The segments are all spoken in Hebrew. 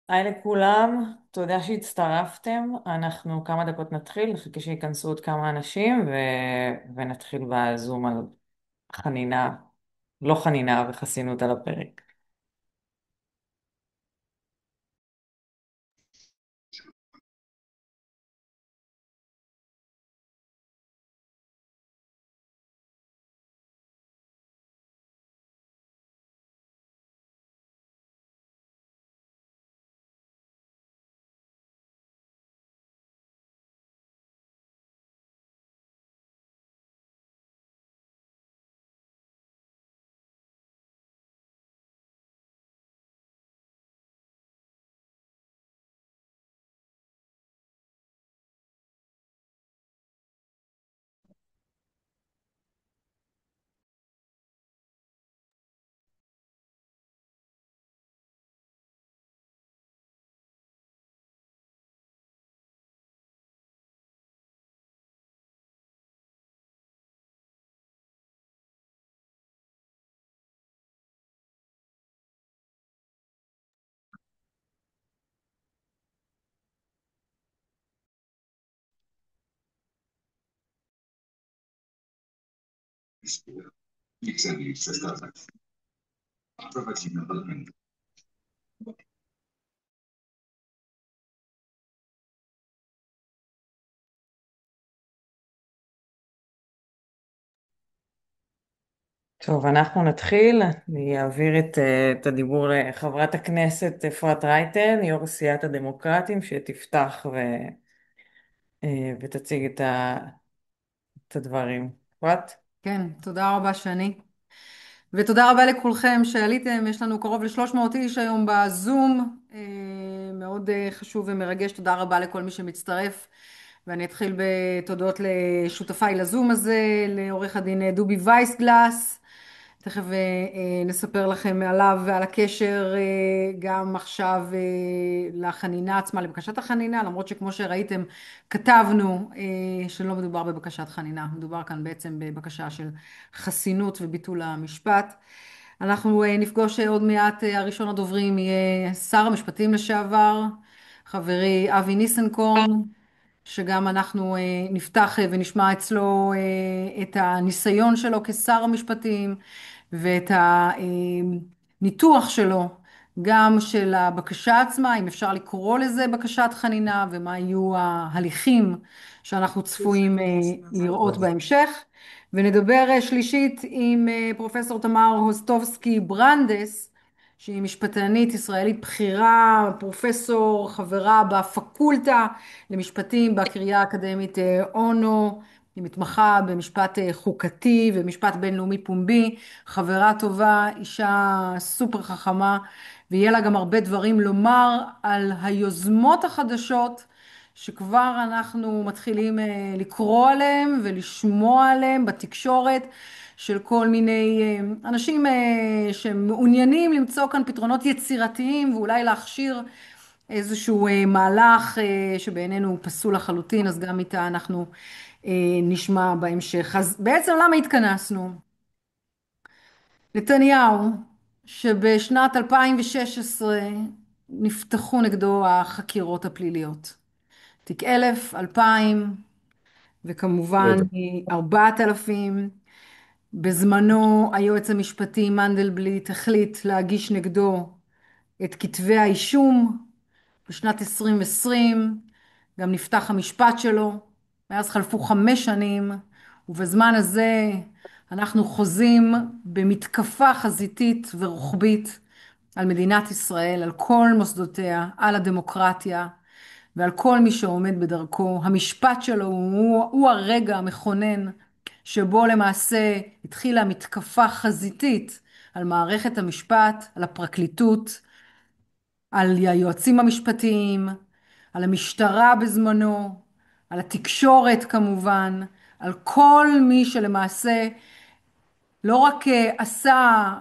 היי לכולם, תודה שהצטרפתם. אנחנו כמה דקות נתחיל, נחכה שייכנסו עוד כמה אנשים ונתחיל בזום על חנינה, לא חנינה וחסינות על הפרק. טוב, אנחנו נתחיל. אני אעביר את הדיבור לחברת הכנסת אפרת רייטן, יו"ר סיעת הדמוקרטים, שתפתח ותציג את הדברים. אפרת? כן, תודה רבה שני. ותודה רבה לכולכם שעליתם. יש לנו קרוב ל-300 איש היום בזום. מאוד חשוב ומרגש. תודה רבה לכל מי שמצטרף. ואני אתחיל בתודות לשותפיי לזום הזה, לעורך הדין דובי וייסגלס. תכף נספר לכם עליו ועל הקשר גם עכשיו לחנינה עצמה, לבקשת החנינה, למרות שכמו שראיתם כתבנו שלא מדובר בבקשת חנינה, מדובר כאן בעצם בבקשה של חסינות וביטול המשפט. אנחנו נפגוש עוד מעט, הראשון הדוברים יהיה שר המשפטים לשעבר, חברי אבי ניסנקורן, שגם אנחנו נפתח ונשמע אצלו את הניסיון שלו כשר המשפטים ואת הניתוח שלו, גם של הבקשה עצמה, אם אפשר לקרוא לזה בקשת חנינה, ומה יהיו ההליכים שאנחנו צפויים לראות בהמשך. ונדבר שלישית עם פרופסור תמר הוסטובסקי ברנדס, שהיא משפטנית ישראלית בכירה, פרופסור, חברה בפקולטה למשפטים בקריה האקדמית אונו, היא מתמחה במשפט חוקתי ומשפט בינלאומי פומבי, חברה טובה, אישה סופר חכמה, ויהיה לה גם הרבה דברים לומר על היוזמות החדשות שכבר אנחנו מתחילים לקרוא עליהם ולשמוע עליהם בתקשורת של כל מיני אנשים שמעוניינים למצוא כאן פתרונות יצירתיים ואולי להכשיר איזשהו מהלך שבעינינו הוא פסול לחלוטין, אז גם איתה אנחנו נשמע בהמשך. אז בעצם למה התכנסנו? נתניהו, שבשנת 2016 נפתחו נגדו החקירות הפליליות. תיק 1000, 2000 וכמובן 4000. בזמנו היועץ המשפטי מנדלבליט החליט להגיש נגדו את כתבי האישום. בשנת 2020 גם נפתח המשפט שלו. מאז חלפו 5 שנים, ובזמן הזה אנחנו חוזים במתקפה חזיתית ורוחבית על מדינת ישראל, על כל מוסדותיה, על הדמוקרטיה ועל כל מי שעומד בדרכו. המשפט שלו הוא הרגע המכונן שבו למעשה התחילה מתקפה חזיתית על מערכת המשפט, על הפרקליטות, על היועצים המשפטיים, על המשטרה בזמנו, על התקשורת כמובן, על כל מי שלמעשה לא רק עשה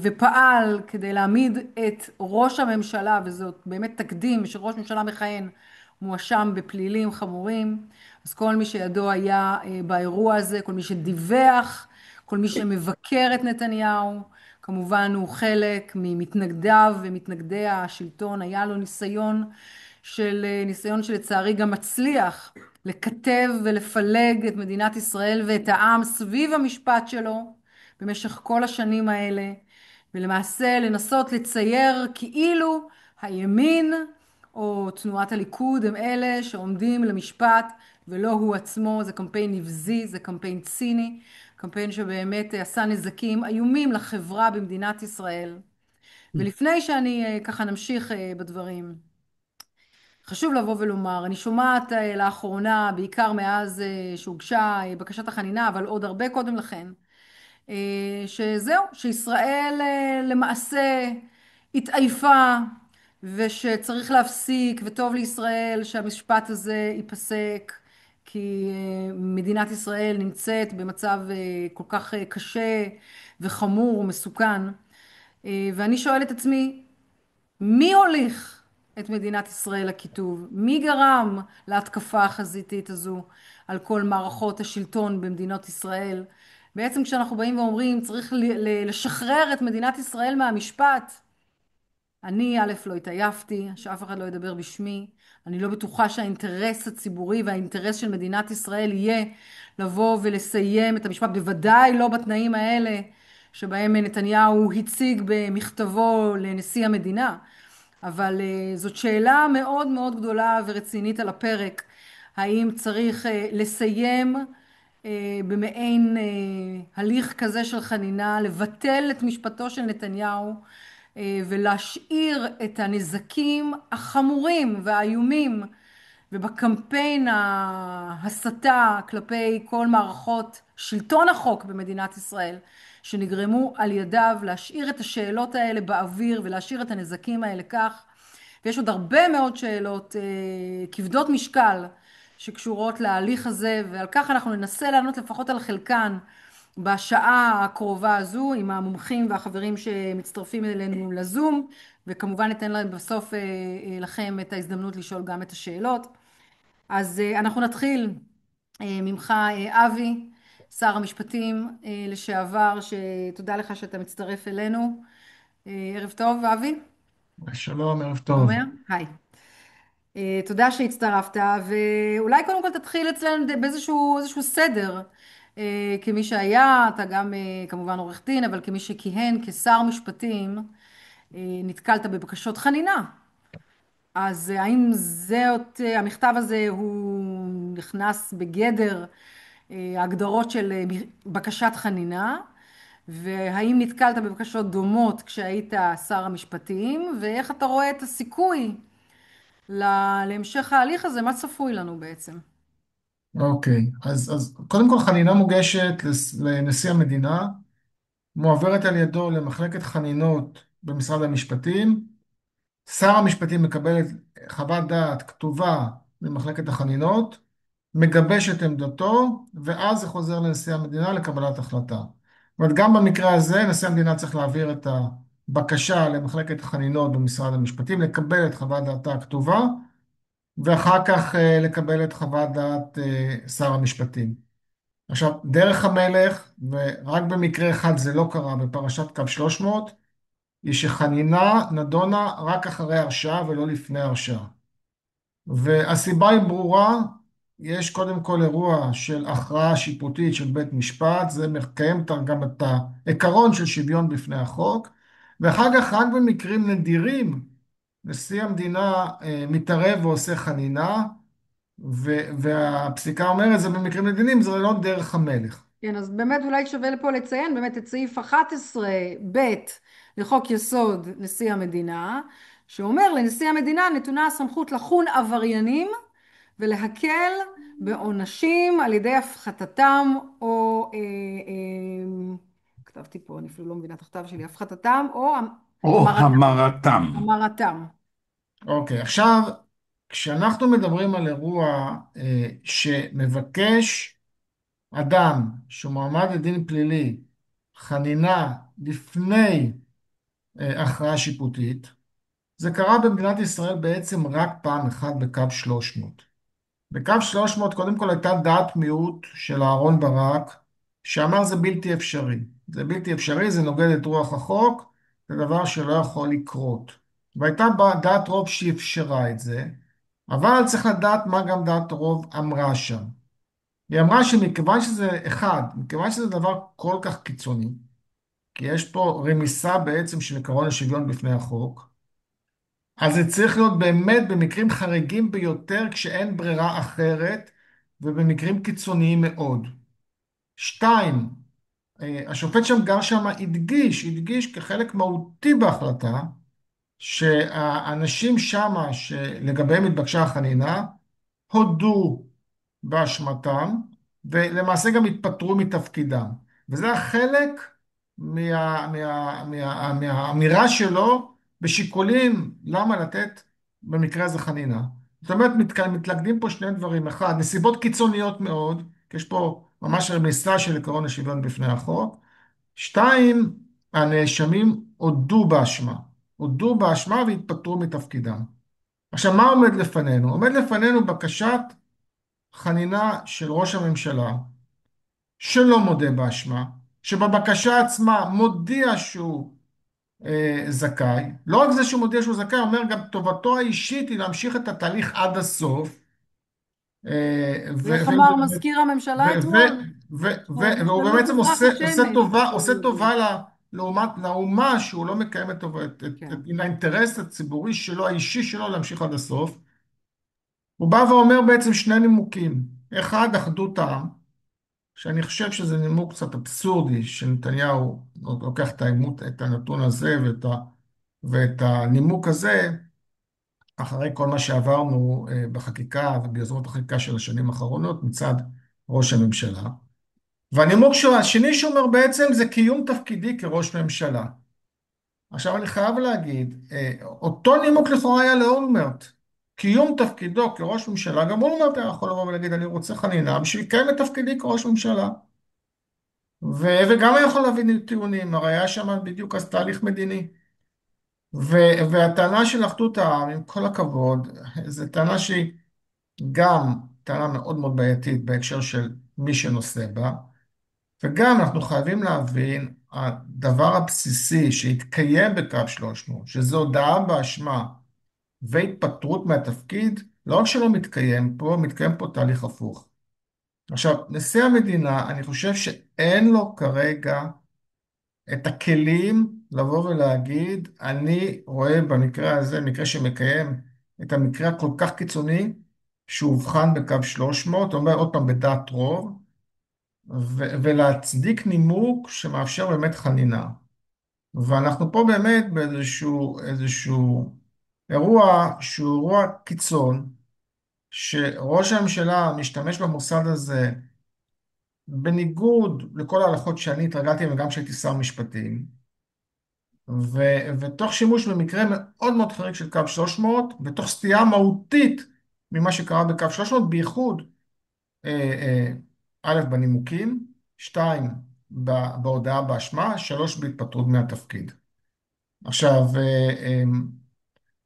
ופעל כדי להעמיד את ראש הממשלה, וזאת באמת תקדים שראש ממשלה מכהן מואשם בפלילים חמורים, אז כל מי שידו היה באירוע הזה, כל מי שדיווח, כל מי שמבקר את נתניהו, כמובן הוא חלק ממתנגדיו ומתנגדי השלטון. היה לו ניסיון שלצערי גם מצליח לקטב ולפלג את מדינת ישראל ואת העם סביב המשפט שלו במשך כל השנים האלה, ולמעשה לנסות לצייר כאילו הימין או תנועת הליכוד הם אלה שעומדים למשפט ולא הוא עצמו. זה קמפיין נבזי, זה קמפיין ציני, קמפיין שבאמת עשה נזקים איומים לחברה במדינת ישראל. ולפני שאני ככה נמשיך בדברים, חשוב לבוא ולומר, אני שומעת לאחרונה, בעיקר מאז שהוגשה בקשת החנינה, אבל עוד הרבה קודם לכן, שזהו, שישראל למעשה התעייפה ושצריך להפסיק, וטוב לישראל שהמשפט הזה ייפסק, כי מדינת ישראל נמצאת במצב כל כך קשה וחמור ומסוכן. ואני שואלת את עצמי, מי הוליך את מדינת ישראל לקיטוב? מי גרם להתקפה החזיתית הזו על כל מערכות השלטון במדינות ישראל? בעצם כשאנחנו באים ואומרים צריך לשחרר את מדינת ישראל מהמשפט, אני א' לא התעייפתי, שאף אחד לא ידבר בשמי, אני לא בטוחה שהאינטרס הציבורי והאינטרס של מדינת ישראל יהיה לבוא ולסיים את המשפט, בוודאי לא בתנאים האלה שבהם נתניהו הציג במכתבו לנשיא המדינה. אבל זאת שאלה מאוד מאוד גדולה ורצינית על הפרק. האם צריך לסיים במעין הליך כזה של חנינה, לבטל את משפטו של נתניהו ולהשאיר את הנזקים החמורים והאיומים ובקמפיין ההסתה כלפי כל מערכות שלטון החוק במדינת ישראל שנגרמו על ידיו, להשאיר את השאלות האלה באוויר ולהשאיר את הנזקים האלה כך. ויש עוד הרבה מאוד שאלות כבדות משקל שקשורות להליך הזה, ועל כך אנחנו ננסה לענות לפחות על חלקן בשעה הקרובה הזו עם המומחים והחברים שמצטרפים אלינו לזום, וכמובן ניתן להם בסוף לכם את ההזדמנות לשאול גם את השאלות. אז אנחנו נתחיל ממך אבי, שר המשפטים לשעבר, שתודה לך שאתה מצטרף אלינו. ערב טוב אבי. שלום, ערב טוב. שומע? היי. תודה שהצטרפת, ואולי קודם כל תתחיל אצלנו באיזשהו סדר. כמי שהיה, אתה גם כמובן עורך דין, אבל כמי שכיהן כשר משפטים, נתקלת בבקשות חנינה. אז האם המכתב הזה הוא נכנס בגדר הגדרות של בקשת חנינה, והאם נתקלת בבקשות דומות כשהיית שר המשפטים, ואיך אתה רואה את הסיכוי להמשך ההליך הזה, מה צפוי לנו בעצם? אוקיי, אז קודם כל חנינה מוגשת לנשיא המדינה, מועברת על ידו למחלקת חנינות במשרד המשפטים, שר המשפטים מקבל את חוות דעת כתובה ממחלקת החנינות, מגבש את עמדתו, ואז זה חוזר לנשיא המדינה לקבלת החלטה. זאת אומרת, גם במקרה הזה נשיא המדינה צריך להעביר את הבקשה למחלקת החנינות במשרד המשפטים, לקבל את חוות דעתה הכתובה, ואחר כך לקבל את חוות דעת שר המשפטים. עכשיו, דרך המלך, ורק במקרה אחד זה לא קרה בפרשת קו 300, היא שחנינה נדונה רק אחרי הרשעה ולא לפני הרשעה. והסיבה היא ברורה, יש קודם כל אירוע של הכרעה שיפוטית של בית משפט, זה מקיים גם את העיקרון של שוויון בפני החוק, ואחר כך רק במקרים נדירים, נשיא המדינה מתערב ועושה חנינה, והפסיקה אומרת זה במקרים מדיניים, זה לא דרך המלך. כן, אז באמת אולי שווה לפה לציין באמת את סעיף 11 ב' לחוק יסוד נשיא המדינה, שאומר לנשיא המדינה נתונה הסמכות לחון עבריינים ולהקל בעונשים על ידי הפחתתם או, כתבתי פה, אני אפילו לא מבינה את הכתב שלי, הפחתתם או או המרתם. המרתם. המרתם. אוקיי, עכשיו, כשאנחנו מדברים על אירוע שמבקש אדם שמועמד לדין פלילי חנינה לפני הכרעה שיפוטית, זה קרה במדינת ישראל בעצם רק פעם אחת בקו 300. בקו 300 קודם כל הייתה דעת מיעוט של אהרן ברק, שאמר זה בלתי אפשרי. זה בלתי אפשרי, זה נוגד את רוח החוק, זה דבר שלא יכול לקרות. והייתה בה דעת רוב שאפשרה את זה, אבל צריך לדעת מה גם דעת רוב אמרה שם. היא אמרה שמכיוון שזה, אחד, מכיוון שזה דבר כל כך קיצוני, כי יש פה רמיסה בעצם של עקרון השוויון בפני החוק, אז זה צריך להיות באמת במקרים חריגים ביותר כשאין ברירה אחרת ובמקרים קיצוניים מאוד. שתיים, השופט שמגר שם הדגיש כחלק מהותי בהחלטה שהאנשים שמה שלגביהם התבקשה החנינה הודו באשמתם, ולמעשה גם התפטרו מתפקידם. וזה החלק מהאמירה שלו בשיקולים למה לתת במקרה הזה חנינה. זאת אומרת, מתלכדים פה שני דברים. אחד, נסיבות קיצוניות מאוד, כי יש פה ממש רמיסה של עקרון השוויון בפני החוק. שתיים, הנאשמים הודו באשמה. הודו באשמה והתפטרו מתפקידם. עכשיו, מה עומד לפנינו? עומד לפנינו בקשת חנינה של ראש הממשלה, שלא מודה באשמה, שבבקשה עצמה מודיע שהוא זכאי. לא רק זה שהוא מודיע שהוא זכאי, אומר גם טובתו האישית היא להמשיך את התהליך עד הסוף. ואיך אמר מזכיר הממשלה אתמול? והוא שלא בעצם תזרח השמש מעל עושה רגלינו. טובה לאומה שהוא לא מקיים את כן. האינטרס הציבורי שלו, האישי שלו, להמשיך עד הסוף. הוא בא ואומר בעצם שני נימוקים. אחד, אחדות העם, שאני חושב שזה נימוק קצת אבסורדי, שנתניהו לוקח את הנתון הזה ואת הנימוק הזה, אחרי כל מה שעברנו בחקיקה וביוזמות החקיקה של השנים האחרונות מצד ראש הממשלה. והנימוק השני שאומר בעצם זה קיום תפקידי כראש ממשלה. עכשיו אני חייב להגיד, אותו נימוק לכאורה היה לאולמרט. קיום תפקידו כראש ממשלה, גם אולמרט היה יכול לבוא ולהגיד אני רוצה חנינה בשביל לקיים את תפקידי כראש ממשלה. וגם היה יכול להביא טיעונים, הרי היה שם בדיוק אז תהליך מדיני. והטענה של אחדות העם, עם כל הכבוד, זו טענה שהיא גם טענה מאוד מאוד בעייתית בהקשר של מי שנושא בה, וגם אנחנו חייבים להבין, הדבר הבסיסי שהתקיים בקו 300, שזו הודאה באשמה והתפטרות מהתפקיד, לא רק שלא מתקיים פה, מתקיים פה תהליך הפוך. עכשיו, נשיא המדינה, אני חושב שאין לו כרגע את הכלים לבוא ולהגיד, אני רואה במקרה הזה, מקרה שמקיים את המקרה הכל כך קיצוני, שהובחן בקו 300, אומר עוד פעם בדעת רוב, ולהצדיק נימוק שמאפשר באמת חנינה. ואנחנו פה באמת איזשהו אירוע שהוא אירוע קיצון, שראש הממשלה משתמש במוסד הזה בניגוד לכל ההלכות שאני התרגלתי וגם כשהייתי שר משפטים, ותוך שימוש במקרה מאוד מאוד חריג של קו 300, ותוך סטייה מהותית ממה שקרה בקו 300, בייחוד אה, אה, א', בנימוקים, שתיים, בהודעה באשמה, שלוש, בהתפטרות מהתפקיד. עכשיו,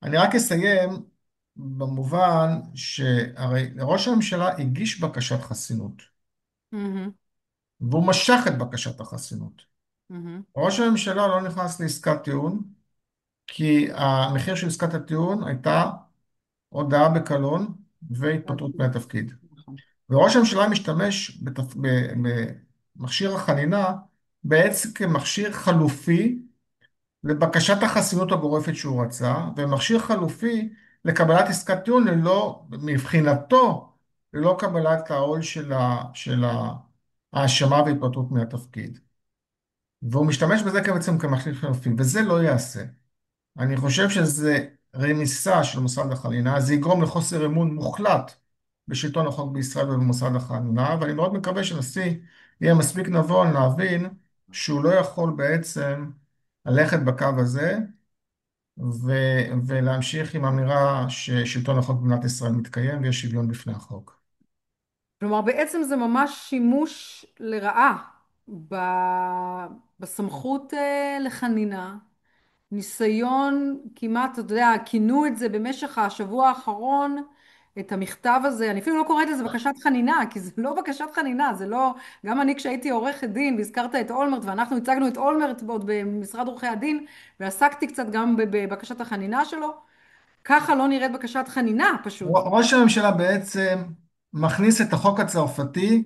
אני רק אסיים במובן שהרי ראש הממשלה הגיש בקשת חסינות, מהמם, והוא משך את בקשת החסינות. מהמם. ראש הממשלה לא נכנס לעסקת טיעון, כי המחיר של עסקת הטיעון הייתה הודעה בקלון והתפטרות מהתפקיד. נכון. וראש הממשלה משתמש במכשיר החנינה בעצם כמכשיר חלופי לבקשת החסינות הגורפת שהוא רצה, ומכשיר חלופי לקבלת עסקת טיעון מבחינתו, ללא קבלת העול של ההאשמה והתפטרות מהתפקיד. והוא משתמש בזה בעצם כמכשיר חלופי, וזה לא יעשה. אני חושב שזה רמיסה של מוסד החנינה, זה יגרום לחוסר אמון מוחלט בשלטון החוק בישראל ובמוסד החנינה, ואני מאוד מקווה שנשיא יהיה מספיק נבון להבין שהוא לא יכול בעצם ללכת בקו הזה ולהמשיך עם אמירה ששלטון החוק במדינת ישראל מתקיים ויש שוויון בפני החוק. כלומר, בעצם זה ממש שימוש לרעה בסמכות לחנינה, ניסיון כמעט, אתה יודע, כינו את זה במשך השבוע האחרון, את המכתב הזה, אני אפילו לא קוראת לזה בקשת חנינה, כי זה לא בקשת חנינה, זה לא, גם אני כשהייתי עורכת דין, והזכרת את אולמרט, ואנחנו הצגנו את אולמרט עוד במשרד עורכי הדין, ועסקתי קצת גם בבקשת החנינה שלו, ככה לא נראית בקשת חנינה פשוט. ראש הממשלה בעצם מכניס את החוק הצרפתי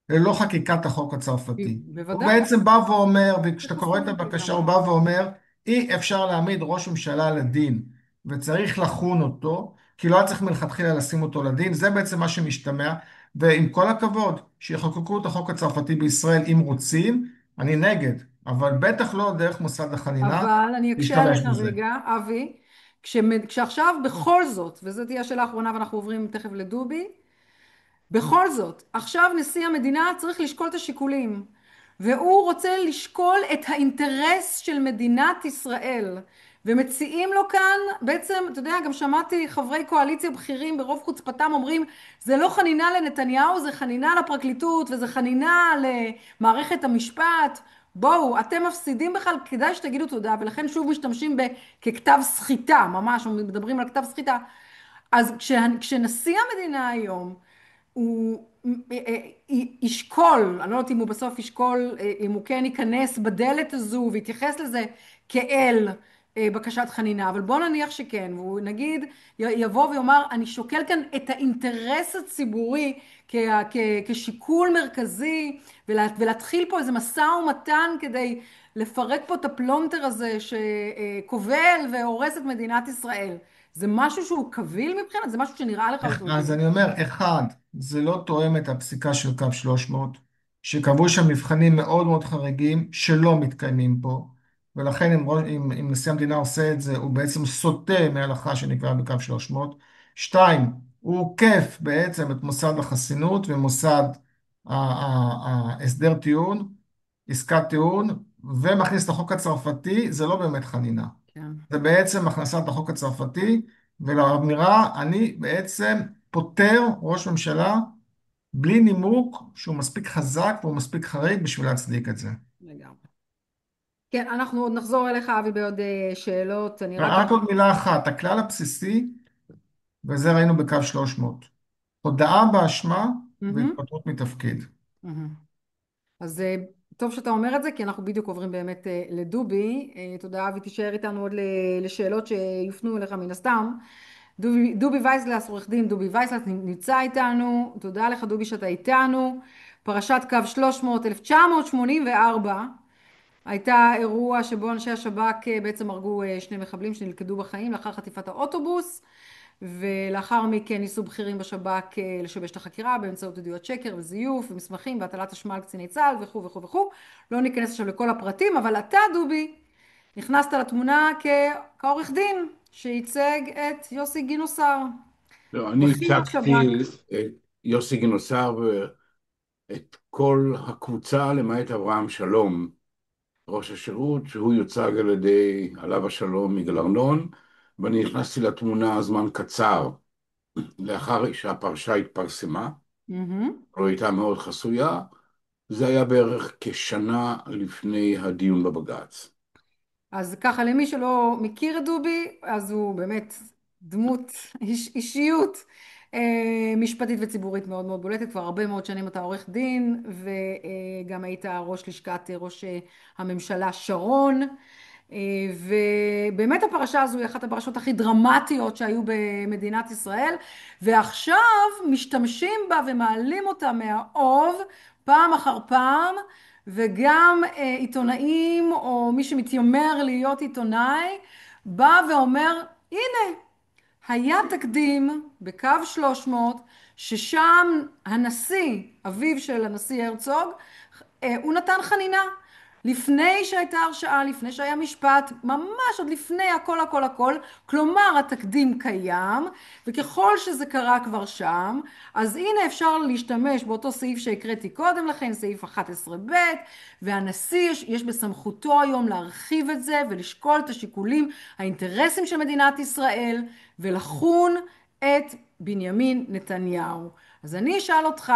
ללא חקיקת החוק הצרפתי. הוא בוודאי, בעצם בא ואומר, וכשאתה איך קורא עשו את את זה הבקשה, גם. הוא בא ואומר, אי אפשר להעמיד ראש ממשלה לדין, וצריך לחון אותו, כי לא היה צריך מלכתחילה לשים אותו לדין, זה בעצם מה שמשתמע, ועם כל הכבוד, שיחוקקו את החוק הצרפתי בישראל אם רוצים, אני נגד, אבל בטח לא דרך מוסד החנינה אבל אני אקשה להשתמש עליך בזה. רגע, אבי, כשעכשיו בכל זאת, וזאת תהיה השאלה האחרונה ואנחנו עוברים תכף לדובי, בכל זאת, עכשיו נשיא המדינה צריך לשקול את השיקולים, והוא רוצה לשקול את האינטרס של מדינת ישראל, ומציעים לו כאן, בעצם, אתה יודע, גם שמעתי חברי קואליציה בכירים ברוב חוצפתם אומרים, זה לא חנינה לנתניהו, זה חנינה לפרקליטות, וזה חנינה למערכת המשפט. בואו, אתם מפסידים בכלל, כדאי שתגידו תודה, ולכן שוב משתמשים ככתב סחיטה, ממש, מדברים על כתב סחיטה. אז כשנשיא המדינה היום הוא ישקול, אני לא יודעת אם הוא בסוף ישקול, אם הוא כן ייכנס בדלת הזו ויתייחס לזה כאל בקשת חנינה, אבל בוא נניח שכן, והוא נגיד יבוא ויאמר, אני שוקל כאן את האינטרס הציבורי כשיקול מרכזי, ולהתחיל פה איזה משא ומתן כדי לפרק פה את הפלונטר הזה שכובל והורס את מדינת ישראל. זה משהו שהוא קביל מבחינת? זה משהו שנראה לך אז אוטומטי? אני אומר, אחד, זה לא תואם את הפסיקה של קו 300, שקבעו שם מבחנים מאוד מאוד חריגים שלא מתקיימים פה, ולכן אם נשיא המדינה עושה את זה, הוא בעצם סוטה מההלכה שנקבעה בקו 300. שתיים, הוא עוקף בעצם את מוסד החסינות ומוסד הסדר טיעון, עסקת טיעון, ומכניס את החוק הצרפתי, זה לא באמת חנינה. כן. זה בעצם הכנסת החוק הצרפתי, ולאמירה, אני בעצם פוטר ראש ממשלה בלי נימוק שהוא מספיק חזק והוא מספיק חריג בשביל להצדיק את זה. לגמרי. כן, אנחנו עוד נחזור אליך, אבי, בעוד שאלות. אני רק רק עוד מילה אחת, הכלל הבסיסי, וזה ראינו בקו 300, הודאה באשמה מהמם, והתפטרות מתפקיד. מהמם. אז טוב שאתה אומר את זה, כי אנחנו בדיוק עוברים באמת לדובי. תודה, אבי, תישאר איתנו עוד לשאלות שיופנו אליך מן הסתם. דובי וייסלס, עורך דין דובי וייסלס נמצא איתנו. תודה לך, דובי, שאתה איתנו. פרשת קו 300, 1984. הייתה אירוע שבו אנשי השב"כ בעצם הרגו שני מחבלים שנלכדו בחיים לאחר חטיפת האוטובוס, ולאחר מכן ניסו בכירים בשב"כ לשבש את החקירה באמצעות עדויות שקר וזיוף ומסמכים והטלת אשמה על קציני צה"ל וכו' וכו' וכו'. לא ניכנס עכשיו לכל הפרטים, אבל אתה, דובי, נכנסת לתמונה כעורך דין שייצג את יוסי גינוסר, לא, אני בכיר הצגתי השב"כ. את יוסי גינוסר ואת כל הקבוצה למעט אברהם שלום, ראש השירות, שהוא יוצג על ידי עליו השלום יגאל ארנון, ואני נכנסתי לתמונה זמן קצר לאחר שהפרשה התפרסמה, מהמם. לא הייתה מאוד חסויה, זה היה בערך כשנה לפני הדיון בבג"ץ. אז ככה, למי שלא מכיר את דובי, אז הוא באמת דמות, אישיות משפטית וציבורית מאוד מאוד בולטת. כבר הרבה מאוד שנים אתה עורך דין, וגם היית ראש לשכת ראש הממשלה שרון. ובאמת הפרשה הזו היא אחת הפרשות הכי דרמטיות שהיו במדינת ישראל, ועכשיו משתמשים בה ומעלים אותה מהאוב פעם אחר פעם, וגם עיתונאים או מי שמתיימר להיות עיתונאי בא ואומר, הנה, היה תקדים בקו 300 ששם הנשיא, אביו של הנשיא הרצוג, הוא נתן חנינה. לפני שהייתה הרשעה, לפני שהיה משפט, ממש עוד לפני הכל הכל הכל, כלומר התקדים קיים, וככל שזה קרה כבר שם, אז הנה אפשר להשתמש באותו סעיף שהקראתי קודם לכן, סעיף 11ב, והנשיא יש בסמכותו היום להרחיב את זה ולשקול את השיקולים, האינטרסים של מדינת ישראל, ולחון את בנימין נתניהו. אז אני אשאל אותך,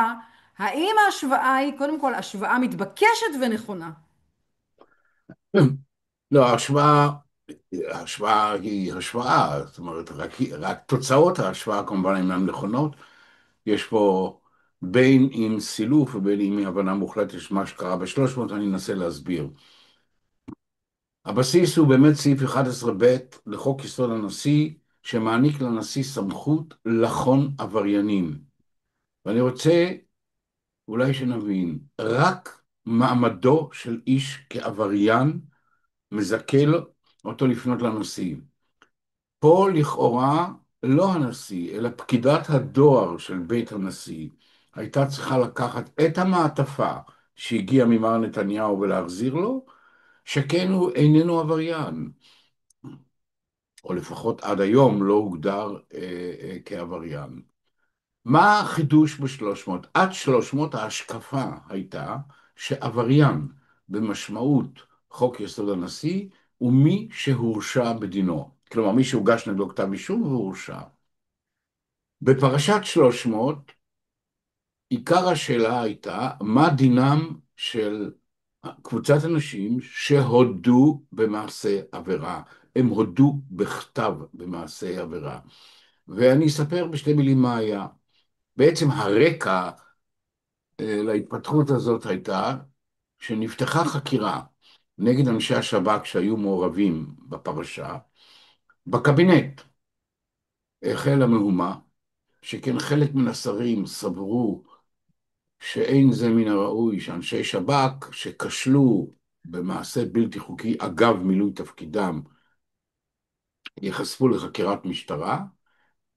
האם ההשוואה היא קודם כל השוואה מתבקשת ונכונה? לא, ההשוואה ההשוואה היא השוואה, זאת אומרת, רק תוצאות ההשוואה כמובן אינן נכונות. יש פה בין אם סילוף ובין אם הבנה מוחלטת של מה שקרה ב-300, אני אנסה להסביר. הבסיס הוא באמת סעיף 11ב לחוק יסוד הנשיא, שמעניק לנשיא סמכות לחון עבריינים. ואני רוצה אולי שנבין, רק מעמדו של איש כעבריין מזכה אותו לפנות לנשיא. פה לכאורה לא הנשיא, אלא פקידת הדואר של בית הנשיא, הייתה צריכה לקחת את המעטפה שהגיעה ממר נתניהו ולהחזיר לו, שכן הוא איננו עבריין, או לפחות עד היום לא הוגדר כעבריין. מה החידוש ב-300? עד 300 ההשקפה הייתה שעבריין במשמעות חוק יסוד הנשיא הוא מי שהורשע בדינו. כלומר, מי שהוגש נגדו כתב אישום והורשע. בפרשת 300, עיקר השאלה הייתה מה דינם של קבוצת אנשים שהודו במעשה עבירה. הם הודו בכתב במעשה עבירה. ואני אספר בשתי מילים מה היה. בעצם הרקע להתפתחות הזאת הייתה שנפתחה חקירה נגד אנשי השב"כ שהיו מעורבים בפרשה. בקבינט החלה מהומה, שכן חלק מן השרים סברו שאין זה מן הראוי שאנשי שב"כ שכשלו במעשה בלתי חוקי אגב מילוי תפקידם ייחשפו לחקירת משטרה,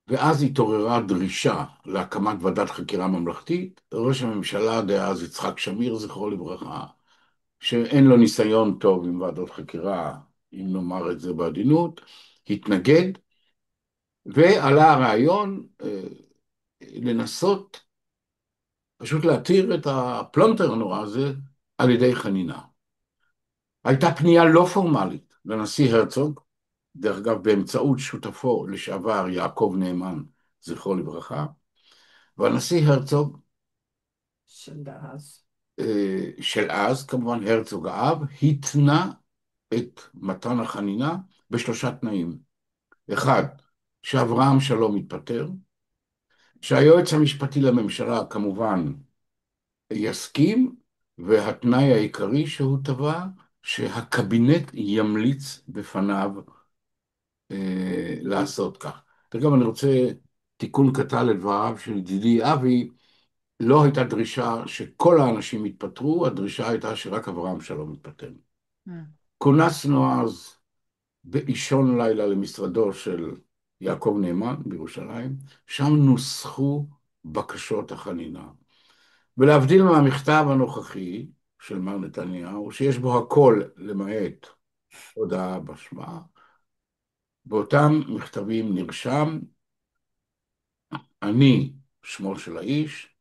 ואז התעוררה דרישה להקמת ועדת חקירה ממלכתית. ראש הממשלה דאז יצחק שמיר, זכרו לברכה, שאין לו ניסיון טוב עם ועדות חקירה, אם נאמר את זה בעדינות, התנגד, ועלה הרעיון לנסות פשוט להתיר את הפלונטר הנורא הזה על ידי חנינה. הייתה פנייה לא פורמלית לנשיא הרצוג, דרך אגב באמצעות שותפו לשעבר יעקב נאמן, זכרו לברכה, והנשיא הרצוג, של אז, כמובן הרצוג האב, התנה את מתן החנינה בשלושה תנאים. אחד, שאברהם שלום יתפטר, שהיועץ המשפטי לממשלה כמובן יסכים, והתנאי העיקרי שהוא טבע, שהקבינט ימליץ בפניו לעשות כך. וגם אני רוצה תיקון קטן לדבריו של ידידי אבי, לא הייתה דרישה שכל האנשים יתפטרו, הדרישה הייתה שרק אברהם שלום יתפטר. כונסנו אז באישון לילה למשרדו של יעקב נאמן בירושלים, שם נוסחו בקשות החנינה. ולהבדיל מהמכתב הנוכחי של מר נתניהו, שיש בו הכל למעט הודעה באשמה, באותם מכתבים נרשם, אני, שמו של האיש,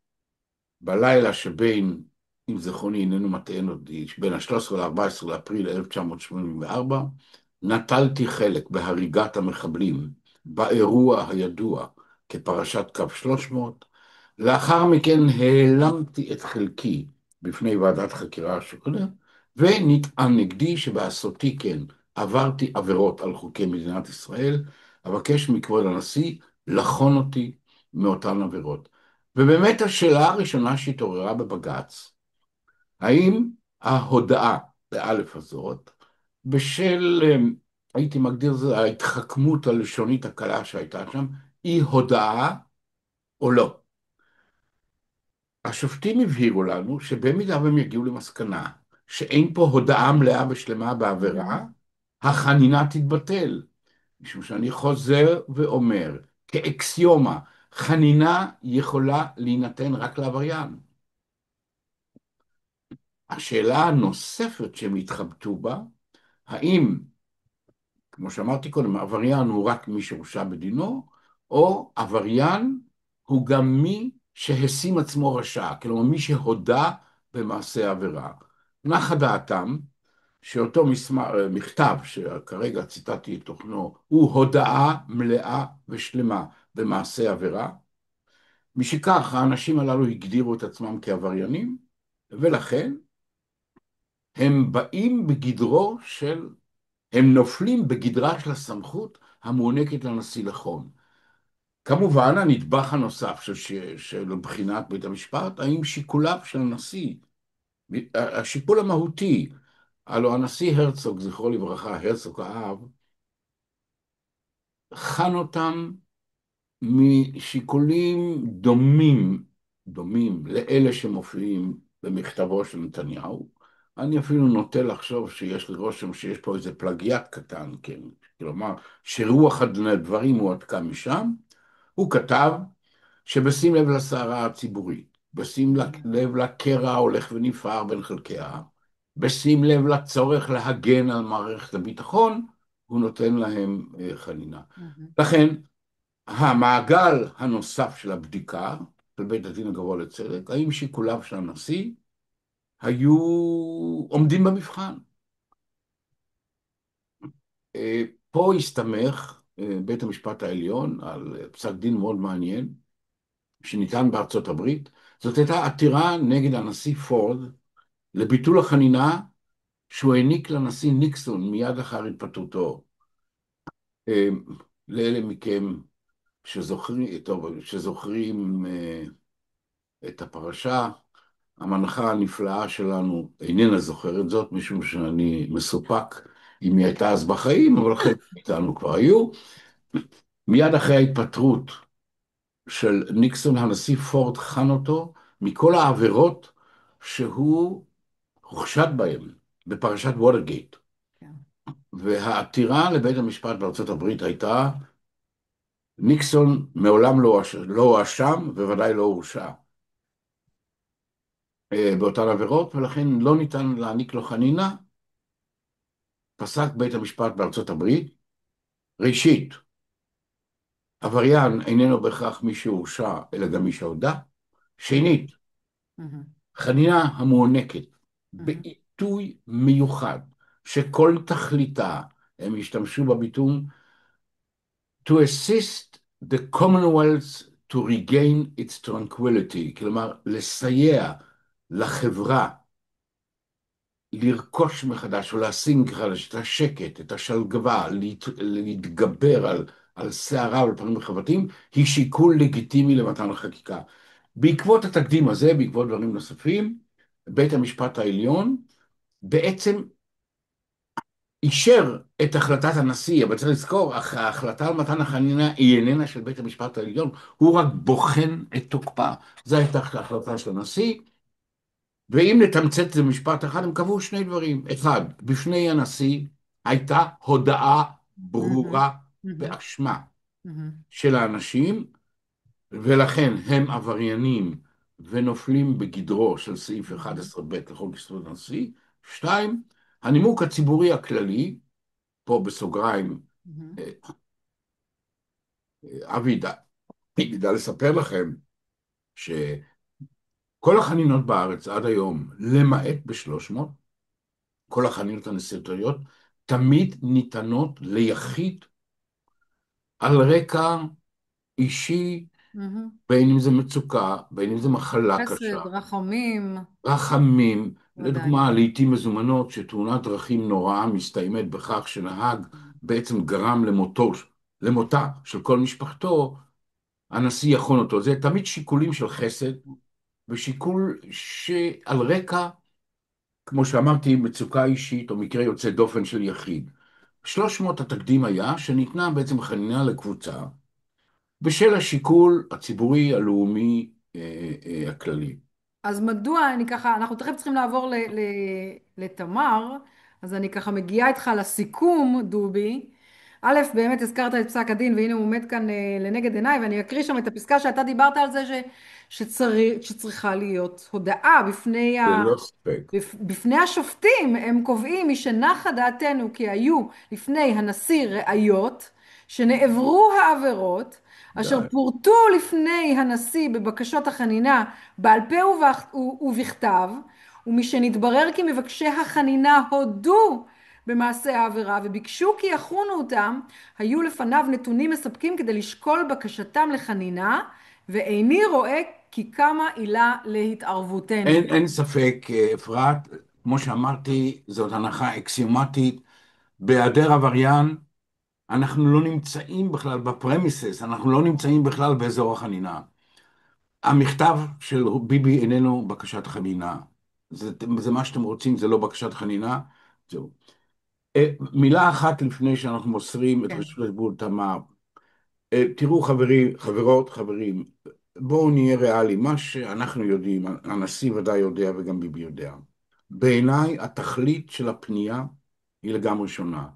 בלילה שבין, אם זכרוני איננו מטען אותי, בין ה-13 ל-14 לאפריל 1984, נטלתי חלק בהריגת המחבלים, באירוע הידוע כפרשת קו 300, לאחר מכן העלמתי את חלקי בפני ועדת חקירה שוקלת, ונטען נגדי שבעשותי כן עברתי עבירות על חוקי מדינת ישראל, אבקש מכבוד הנשיא לחון אותי מאותן עבירות. ובאמת השאלה הראשונה שהתעוררה בבג"ץ, האם ההודעה באלף הזאת, בשל, הייתי מגדיר זה, ההתחכמות הלשונית הקלה שהייתה שם, היא הודעה או לא. השופטים הבהירו לנו שבמידה והם יגיעו למסקנה שאין פה הודעה מלאה ושלמה בעבירה, החנינה תתבטל. משום שאני חוזר ואומר, כאקסיומה, חנינה יכולה להינתן רק לעבריין. השאלה הנוספת שהם התחבטו בה, האם, כמו שאמרתי קודם, עבריין הוא רק מי שהורשע בדינו, או עבריין הוא גם מי שהשים עצמו רשע, כלומר מי שהודה במעשה עבירה. נחה דעתם שאותו מכתב שכרגע ציטטתי את תוכנו, הוא הודאה מלאה ושלמה במעשה עבירה. משכך האנשים הללו הגדירו את עצמם כעבריינים, ולכן הם באים בגדרו של הם נופלים בגדרה של הסמכות המוענקת לנשיא לחון. כמובן, הנדבך הנוסף של בחינת בית המשפט, האם שיקוליו של הנשיא, השיקול המהותי, הלוא הנשיא הרצוג, זכרו לברכה, הרצוג האב, חן אותם משיקולים דומים לאלה שמופיעים במכתבו של נתניהו. אני אפילו נוטה לחשוב שיש לי רושם שיש פה איזה פלגיאט קטן, כן? כלומר, שרוח הדברים הועתקה משם. הוא כתב שבשים לב לסערה הציבורית, בשים לב לקרע ההולך ונפער בין חלקי העם, בשים לב לצורך להגן על מערכת הביטחון, הוא נותן להם חנינה. לכן, המעגל הנוסף של הבדיקה של בית הדין הגבוה לצדק, האם שיקוליו של הנשיא היו עומדים במבחן. פה הסתמך בית המשפט העליון על פסק דין מאוד מעניין, שניתן בארצות הברית. זאת הייתה עתירה נגד הנשיא פורד לביטול החנינה שהוא העניק לנשיא ניקסון מיד אחר התפטרותו. לאלה מכם שזוכרים את הפרשה, המנחה הנפלאה שלנו איננה זוכרת זאת, משום שאני מסופק אם היא הייתה אז בחיים, אבל חלק מאיתנו כבר היו. מיד אחרי ההתפטרות של ניקסון, הנשיא פורד חן אותו מכל העבירות שהוא הוחשד בהן בפרשת ווטרגייט. והעתירה לבית המשפט בארצות הברית הייתה, ניקסון מעולם לא הואשם וודאי לא הורשע באותן עבירות, ולכן לא ניתן להעניק לו חנינה. פסק בית המשפט בארצות הברית, ראשית, עבריין איננו בהכרח מי שהורשע, אלא גם מי שהודה. שנית, חנינה המוענקת בעיתוי מיוחד, שכל תכליתה, הם השתמשו בביטוי, to assist the Commonwealth to regain its tranquility, כלומר, לסייע לחברה לרכוש מחדש או להשיג מחדש את השקט, את השלגבה, להתגבר על סערה ולפעמים חברתיים, היא שיקול לגיטימי למתן החקיקה. בעקבות התקדים הזה, בעקבות דברים נוספים, בית המשפט העליון בעצם אישר את החלטת הנשיא, אבל צריך לזכור, ההחלטה על מתן החנינה היא איננה של בית המשפט העליון, הוא רק בוחן את תוקפה. זו הייתה החלטה של הנשיא, ואם נתמצת את זה במשפט אחד, הם קבעו שני דברים. אחד, בפני הנשיא הייתה הודאה ברורה באשמה של האנשים, ולכן הם עבריינים ונופלים בגדרו של סעיף 11ב לחוק יסוד הנשיא. שתיים, הנימוק הציבורי הכללי, פה בסוגריים, אבי ידע לספר לכם שכל החנינות בארץ עד היום, למעט ב-300, כל החנינות הנשיאותיות, תמיד ניתנות ליחיד על רקע אישי, בין אם זה מצוקה, בין אם זה מחלה קשה. חסד, רחמים. רחמים, לדוגמה, לעתים מזומנות שתאונת דרכים נוראה מסתיימת בכך שנהג בעצם גרם למותה של כל משפחתו, הנשיא יחון אותו. זה תמיד שיקולים של חסד, ושיקול שעל רקע, כמו שאמרתי, מצוקה אישית או מקרה יוצא דופן של יחיד. 300 התקדים היה שניתנה בעצם חנינה לקבוצה, בשל השיקול הציבורי הלאומי הכללי. אז מדוע אני ככה, אנחנו תכף צריכים לעבור לתמר, אז אני ככה מגיעה איתך לסיכום, דובי. א', באמת הזכרת את פסק הדין, והנה הוא עומד כאן לנגד עיניי, ואני אקריא שם את הפסקה שאתה דיברת על זה, שצריכה להיות הודאה ללא ספק. בפני השופטים. הם קובעים, משנחה דעתנו כי היו לפני הנשיא ראיות, שנעברו העבירות, אשר פורטו לפני הנשיא בבקשות החנינה בעל פה ובכתב, ומשנתברר כי מבקשי החנינה הודו במעשה העבירה וביקשו כי יחונו אותם, היו לפניו נתונים מספקים כדי לשקול בקשתם לחנינה, ואיני רואה כי קמה עילה להתערבותנו. אין ספק, אפרת, כמו שאמרתי, זאת הנחה אקסיומטית, בהיעדר עבריין, אנחנו לא נמצאים בכלל בפרמיסס, אנחנו לא נמצאים בכלל באזור החנינה. המכתב של ביבי איננו בקשת חנינה. זה מה שאתם רוצים, זה לא בקשת חנינה. זהו. מילה אחת לפני שאנחנו מוסרים את כן. רשות הדיבור תמר. תראו חברות, חברים, בואו נהיה ריאליים. מה שאנחנו יודעים, הנשיא ודאי יודע וגם ביבי יודע. בעיניי התכלית של הפנייה היא לגמרי שונה.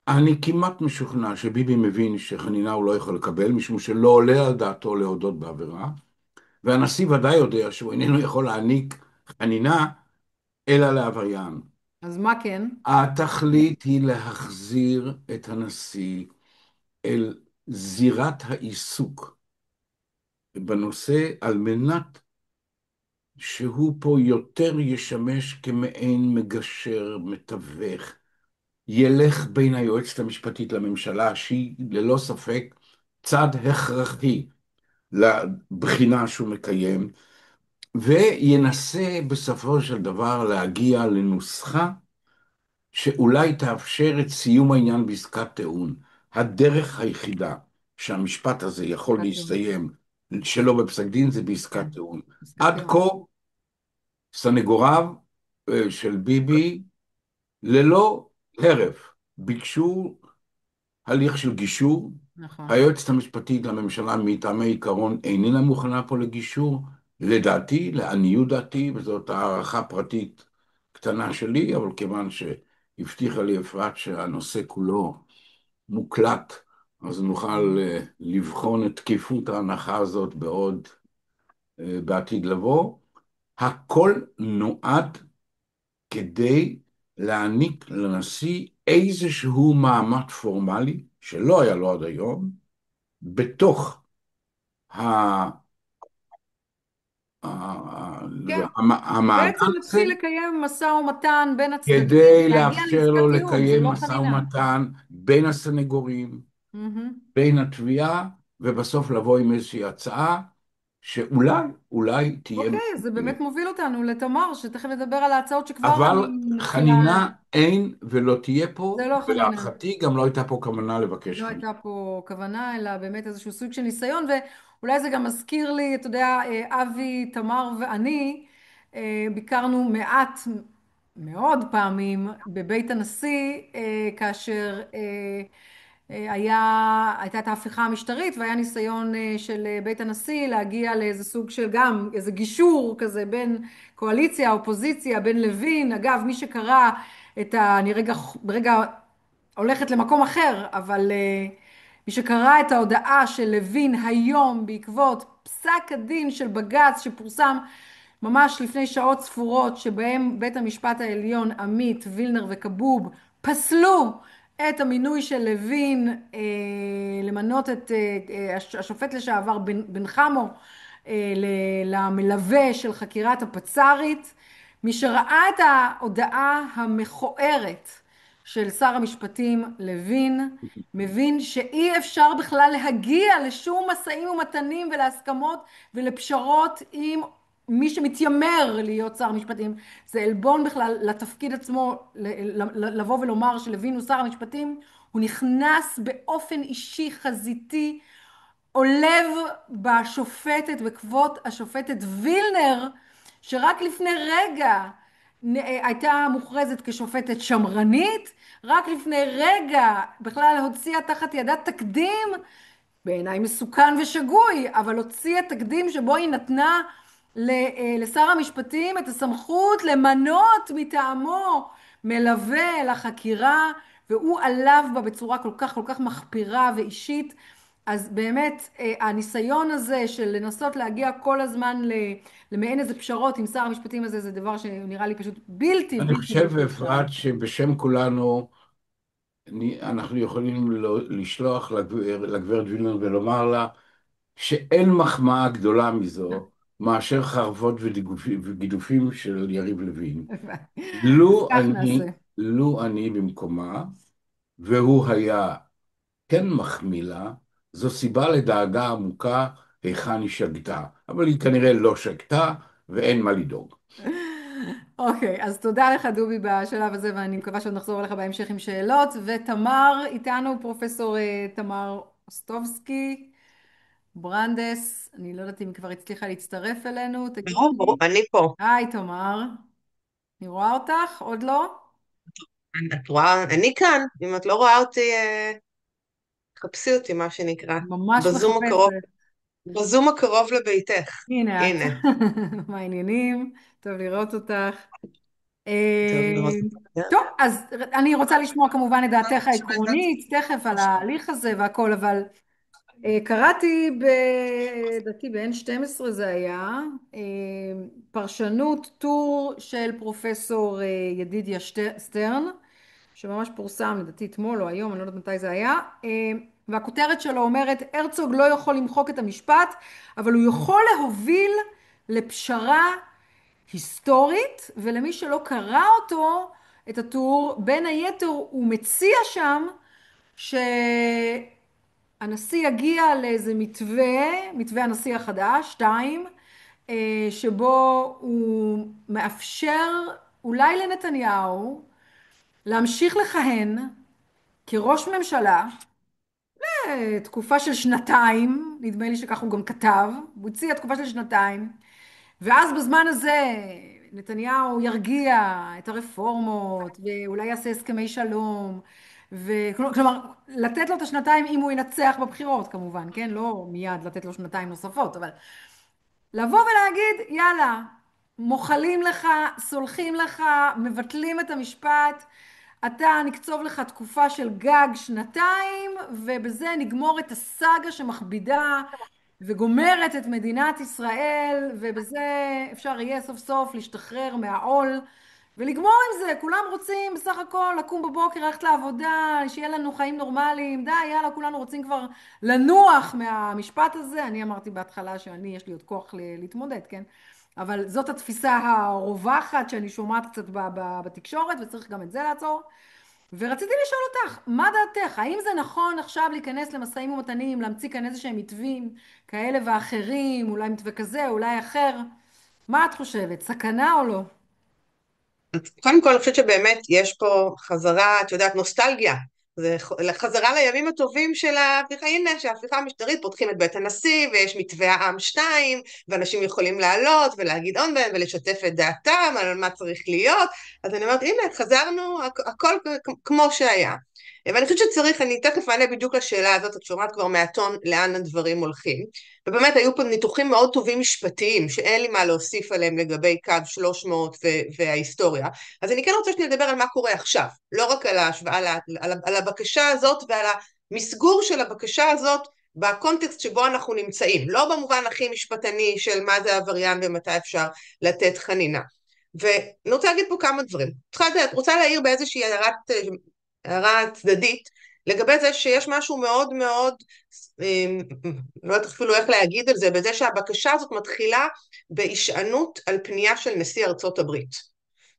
אני כמעט משוכנע שביבי מבין שחנינה הוא לא יכול לקבל, משום שלא עולה על דעתו להודות בעבירה, והנשיא ודאי יודע שהוא איננו יכול להעניק חנינה אלא לעבריין. אז מה כן? התכלית היא להחזיר את הנשיא אל זירת העיסוק בנושא, על מנת שהוא פה יותר ישמש כמעין מגשר, מתווך, ילך בין היועצת המשפטית לממשלה, שהיא ללא ספק צד הכרחי לבחינה שהוא מקיים, וינסה בסופו של דבר להגיע לנוסחה שאולי תאפשר את סיום העניין בעסקת טיעון. הדרך היחידה שהמשפט הזה יכול להסתיים שלא בפסק דין זה בעסקת כן, טיעון. עסקת עד כה טיעון. סנגוריו של ביבי ללא הרף ביקשו הליך של גישור. נכון. היועצת המשפטית לממשלה מטעמי עיקרון איננה מוכנה פה לגישור, לדעתי, לעניות דעתי, וזאת הערכה פרטית קטנה שלי, אבל כיוון שהבטיחה לי אפרת שהנושא כולו מוקלט, אז נוכל לבחון את תקיפות ההנחה הזאת בעתיד לבוא. הכל נועד כדי להעניק לנשיא איזשהו מעמד פורמלי, שלא היה לו עד היום, בתוך כן. המעגל בעצם הזה, נתחיל לקיים משא ומתן בין הצדדים, כדי להגיע לאפשר לעסקת לו טיעון, זה לקיים לא משא חנינה. ומתן בין הסנגורים, מהמם. בין התביעה, ובסוף לבוא עם איזושהי הצעה שאולי תהיה אוקיי, זה באמת מקובלת. מוביל אותנו לתמר, שתכף נדבר על ההצעות שכבר אבל אני מתחילה. חנינה אין ולא תהיה זה פה, לא חנינה. ולהערכתי גם לא הייתה פה כוונה לבקש לא חנינה. הייתה פה כוונה, אלא באמת איזשהו סוג של ניסיון, ואולי זה גם מזכיר לי, אתה יודע, אבי, תמר ואני ביקרנו מעט מאוד פעמים בבית הנשיא, כאשר הייתה את ההפיכה המשטרית, והיה ניסיון של בית הנשיא להגיע לאיזה סוג של גם איזה גישור כזה בין קואליציה, אופוזיציה, בין לוין. אגב, מי שקרא אני רגע הולכת למקום אחר, אבל מי שקרא את ההודעה של לוין היום בעקבות פסק הדין של בג"ץ שפורסם ממש לפני שעות ספורות, שבהם בית המשפט העליון עמית, וילנר וכבוב פסלו את המינוי של לוין למנות את השופט לשעבר בן חמו למלווה של חקירת הפצ"רית. מי שראה את ההודעה המכוערת של שר המשפטים לוין, מבין שאי אפשר בכלל להגיע לשום משאים ומתנים ולהסכמות ולפשרות עם מי שמתיימר להיות שר המשפטים. זה עלבון בכלל לתפקיד עצמו, לבוא ולומר שלוין הוא שר המשפטים. הוא נכנס באופן אישי חזיתי, עולב בשופטת, בכבוד השופטת וילנר, שרק לפני רגע הייתה מוכרזת כשופטת שמרנית, רק לפני רגע בכלל הוציאה תחת ידה תקדים, בעיניי מסוכן ושגוי, אבל הוציאה תקדים שבו היא נתנה לשר המשפטים את הסמכות למנות מטעמו מלווה לחקירה, והוא עלב בה בצורה כל כך מחפירה ואישית. אז באמת הניסיון הזה של לנסות להגיע כל הזמן למעין איזה פשרות עם שר המשפטים הזה, זה דבר שנראה לי פשוט בלתי אני בלתי חושב, בלתי אפשרי. אפרת, שבשם כולנו אנחנו יכולים לשלוח לגברת וילנר ולומר לה שאין מחמאה גדולה מזו מאשר חרבות וגידופים של יריב לוין. לו כך נעשה. אני, לו אני במקומה, והוא היה כן מחמיא לה, זו סיבה לדאגה עמוקה היכן היא שגתה. אבל היא כנראה לא שגתה, ואין מה לדאוג. אוקיי, אז תודה לך דובי בשלב הזה, ואני מקווה שעוד נחזור אליך בהמשך עם שאלות. ותמר איתנו, פרופסור תמר אוסטובסקי ברנדס, אני לא יודעת אם היא כבר הצליחה להצטרף אלינו, תגידי ברור, ברור, לי. אני פה. היי תמר, אני רואה אותך, עוד לא? את רואה, אני כאן, אם את לא רואה אותי, חפשי אותי, מה שנקרא. ממש בזום הקרוב, מחפשת. בזום הקרוב לביתך. הנה את. הנה, מה העניינים? טוב לראות אותך. טוב לראות אותך. טוב, אז אני רוצה לשמוע כמובן את דעתך העקרונית, תכף על ההליך הזה והכל, אבל קראתי לדעתי ב-N12 זה היה, פרשנות טור של פרופסור ידידיה סטרן, שממש פורסם לדעתי אתמול או היום, אני לא יודעת מתי זה היה, והכותרת שלו אומרת, הרצוג לא יכול למחוק את המשפט, אבל הוא יכול להוביל לפשרה היסטורית, ולמי שלא קרא אותו, את הטור, בין היתר הוא מציע שם שהנשיא יגיע לאיזה מתווה, מתווה הנשיא החדש, 2, שבו הוא מאפשר אולי לנתניהו להמשיך לכהן כראש ממשלה, תקופה של שנתיים, נדמה לי שכך הוא גם כתב, הוא הציע תקופה של שנתיים, ואז בזמן הזה נתניהו ירגיע את הרפורמות, ואולי יעשה הסכמי שלום, כלומר, לתת לו את השנתיים אם הוא ינצח בבחירות כמובן, כן? לא מיד לתת לו שנתיים נוספות, אבל לבוא ולהגיד, יאללה, מוחלים לך, סולחים לך, מבטלים את המשפט, אתה נקצוב לך תקופה של גג שנתיים, ובזה נגמור את הסאגה שמכבידה וגומרת את מדינת ישראל, ובזה אפשר יהיה סוף סוף להשתחרר מהעול ולגמור עם זה. כולם רוצים בסך הכל לקום בבוקר, ללכת לעבודה, שיהיה לנו חיים נורמליים. די, יאללה, כולנו רוצים כבר לנוח מהמשפט הזה. אני אמרתי בהתחלה שאני, יש לי עוד כוח להתמודד, כן? אבל זאת התפיסה הרווחת שאני שומעת קצת בתקשורת, וצריך גם את זה לעצור. ורציתי לשאול אותך, מה דעתך? האם זה נכון עכשיו להיכנס למשאים ומתנים, להמציא כאן איזה שהם מתווים כאלה ואחרים, אולי מתווה כזה, אולי אחר? מה את חושבת? סכנה או לא? קודם כל, אני חושבת שבאמת יש פה חזרה, את יודעת, נוסטלגיה. זה חזרה לימים הטובים של ההפיכה, הנה, שההפיכה המשטרית, פותחים את בית הנשיא, ויש מתווה העם 2, ואנשים יכולים לעלות ולהגיד עוד בהם, ולשתף את דעתם על מה צריך להיות. אז אני אומרת, הנה, חזרנו, הכל כמו שהיה. ואני חושבת שצריך, אני תכף אענה בדיוק לשאלה הזאת, את שומעת כבר מהטון לאן הדברים הולכים. ובאמת היו פה ניתוחים מאוד טובים משפטיים, שאין לי מה להוסיף עליהם לגבי קו 300 וההיסטוריה. אז אני כן רוצה שנדבר על מה קורה עכשיו, לא רק על ההשוואה, על הבקשה הזאת ועל המסגור של הבקשה הזאת, בקונטקסט שבו אנחנו נמצאים, לא במובן הכי משפטני של מה זה עבריין ומתי אפשר לתת חנינה. ואני רוצה להגיד פה כמה דברים. את רוצה להעיר באיזושהי הערה צדדית, לגבי זה שיש משהו מאוד מאוד, לא יודעת אפילו איך להגיד על זה, בזה שהבקשה הזאת מתחילה בהישענות על פנייה של נשיא ארצות הברית.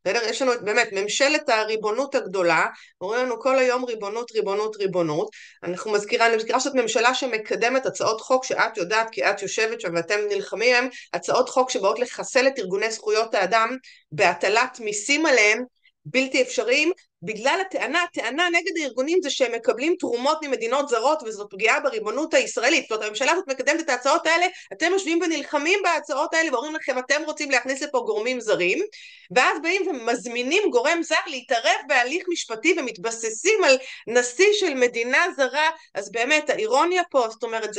יש לנו באמת ממשלת הריבונות הגדולה, אומרים לנו כל היום ריבונות, ריבונות, ריבונות. אני מזכירה שזאת ממשלה שמקדמת הצעות חוק שאת יודעת, כי את יושבת שם ואתם נלחמים, הצעות חוק שבאות לחסל את ארגוני זכויות האדם, בהטלת מיסים עליהם, בלתי אפשריים, בגלל הטענה נגד הארגונים זה שהם מקבלים תרומות ממדינות זרות, וזאת פגיעה בריבונות הישראלית. זאת אומרת, הממשלה הזאת מקדמת את ההצעות האלה, אתם יושבים ונלחמים בהצעות האלה, ואומרים לכם, אתם רוצים להכניס לפה גורמים זרים, ואז באים ומזמינים גורם זר להתערב בהליך משפטי, ומתבססים על נשיא של מדינה זרה. אז באמת, האירוניה פה, זאת אומרת,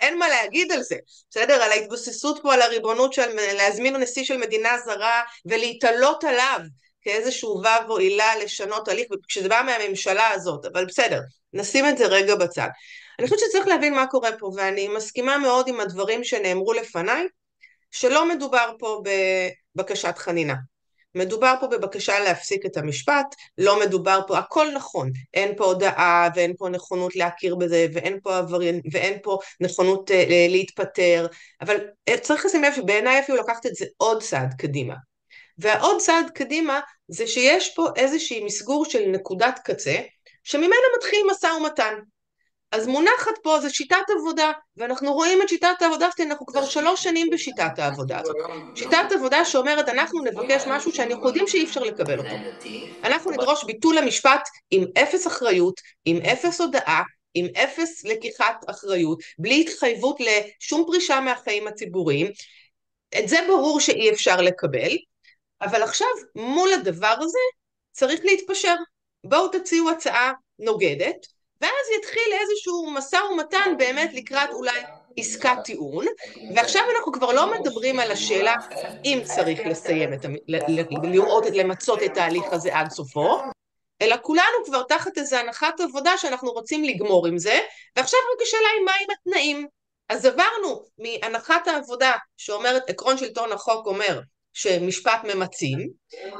אין מה להגיד על זה, בסדר? על ההתבססות פה על הריבונות של להזמין נשיא של מדינה זרה, ולהתעלות עליו, כאיזשהו וו או עילה לשנות הליך, כשזה בא מהממשלה הזאת, אבל בסדר, נשים את זה רגע בצד. אני חושבת שצריך להבין מה קורה פה, ואני מסכימה מאוד עם הדברים שנאמרו לפניי, שלא מדובר פה בבקשת חנינה. מדובר פה בבקשה להפסיק את המשפט, לא מדובר פה, הכל נכון, אין פה הודעה ואין פה נכונות להכיר בזה, ואין פה נכונות להתפטר, אבל צריך לשים לב שבעיניי אפילו לקחת את זה עוד צעד קדימה. והעוד צעד קדימה זה שיש פה איזושהי מסגור של נקודת קצה, שממנה מתחיל משא ומתן. אז מונחת פה זה שיטת עבודה, ואנחנו רואים את שיטת העבודה, אנחנו כבר 3 שנים בשיטת העבודה הזאת. שיטת עבודה שאומרת, אנחנו נבקש משהו שאנחנו יודעים שאי אפשר לקבל אותו. אנחנו נדרוש ביטול המשפט עם אפס אחריות, עם אפס הודעה, עם אפס לקיחת אחריות, בלי התחייבות לשום פרישה מהחיים הציבוריים. את זה ברור שאי אפשר לקבל, אבל עכשיו מול הדבר הזה צריך להתפשר. בואו תציעו הצעה נוגדת, ואז יתחיל איזשהו משא ומתן באמת לקראת אולי עסקת טיעון, ועכשיו אנחנו כבר לא מדברים על השאלה אם צריך לסיים למצות את ההליך הזה עד סופו, אלא כולנו כבר תחת איזו הנחת עבודה שאנחנו רוצים לגמור עם זה, ועכשיו רק השאלה היא מהם התנאים. אז עברנו מהנחת העבודה שאומרת, עקרון שלטון החוק אומר שמשפט ממצים,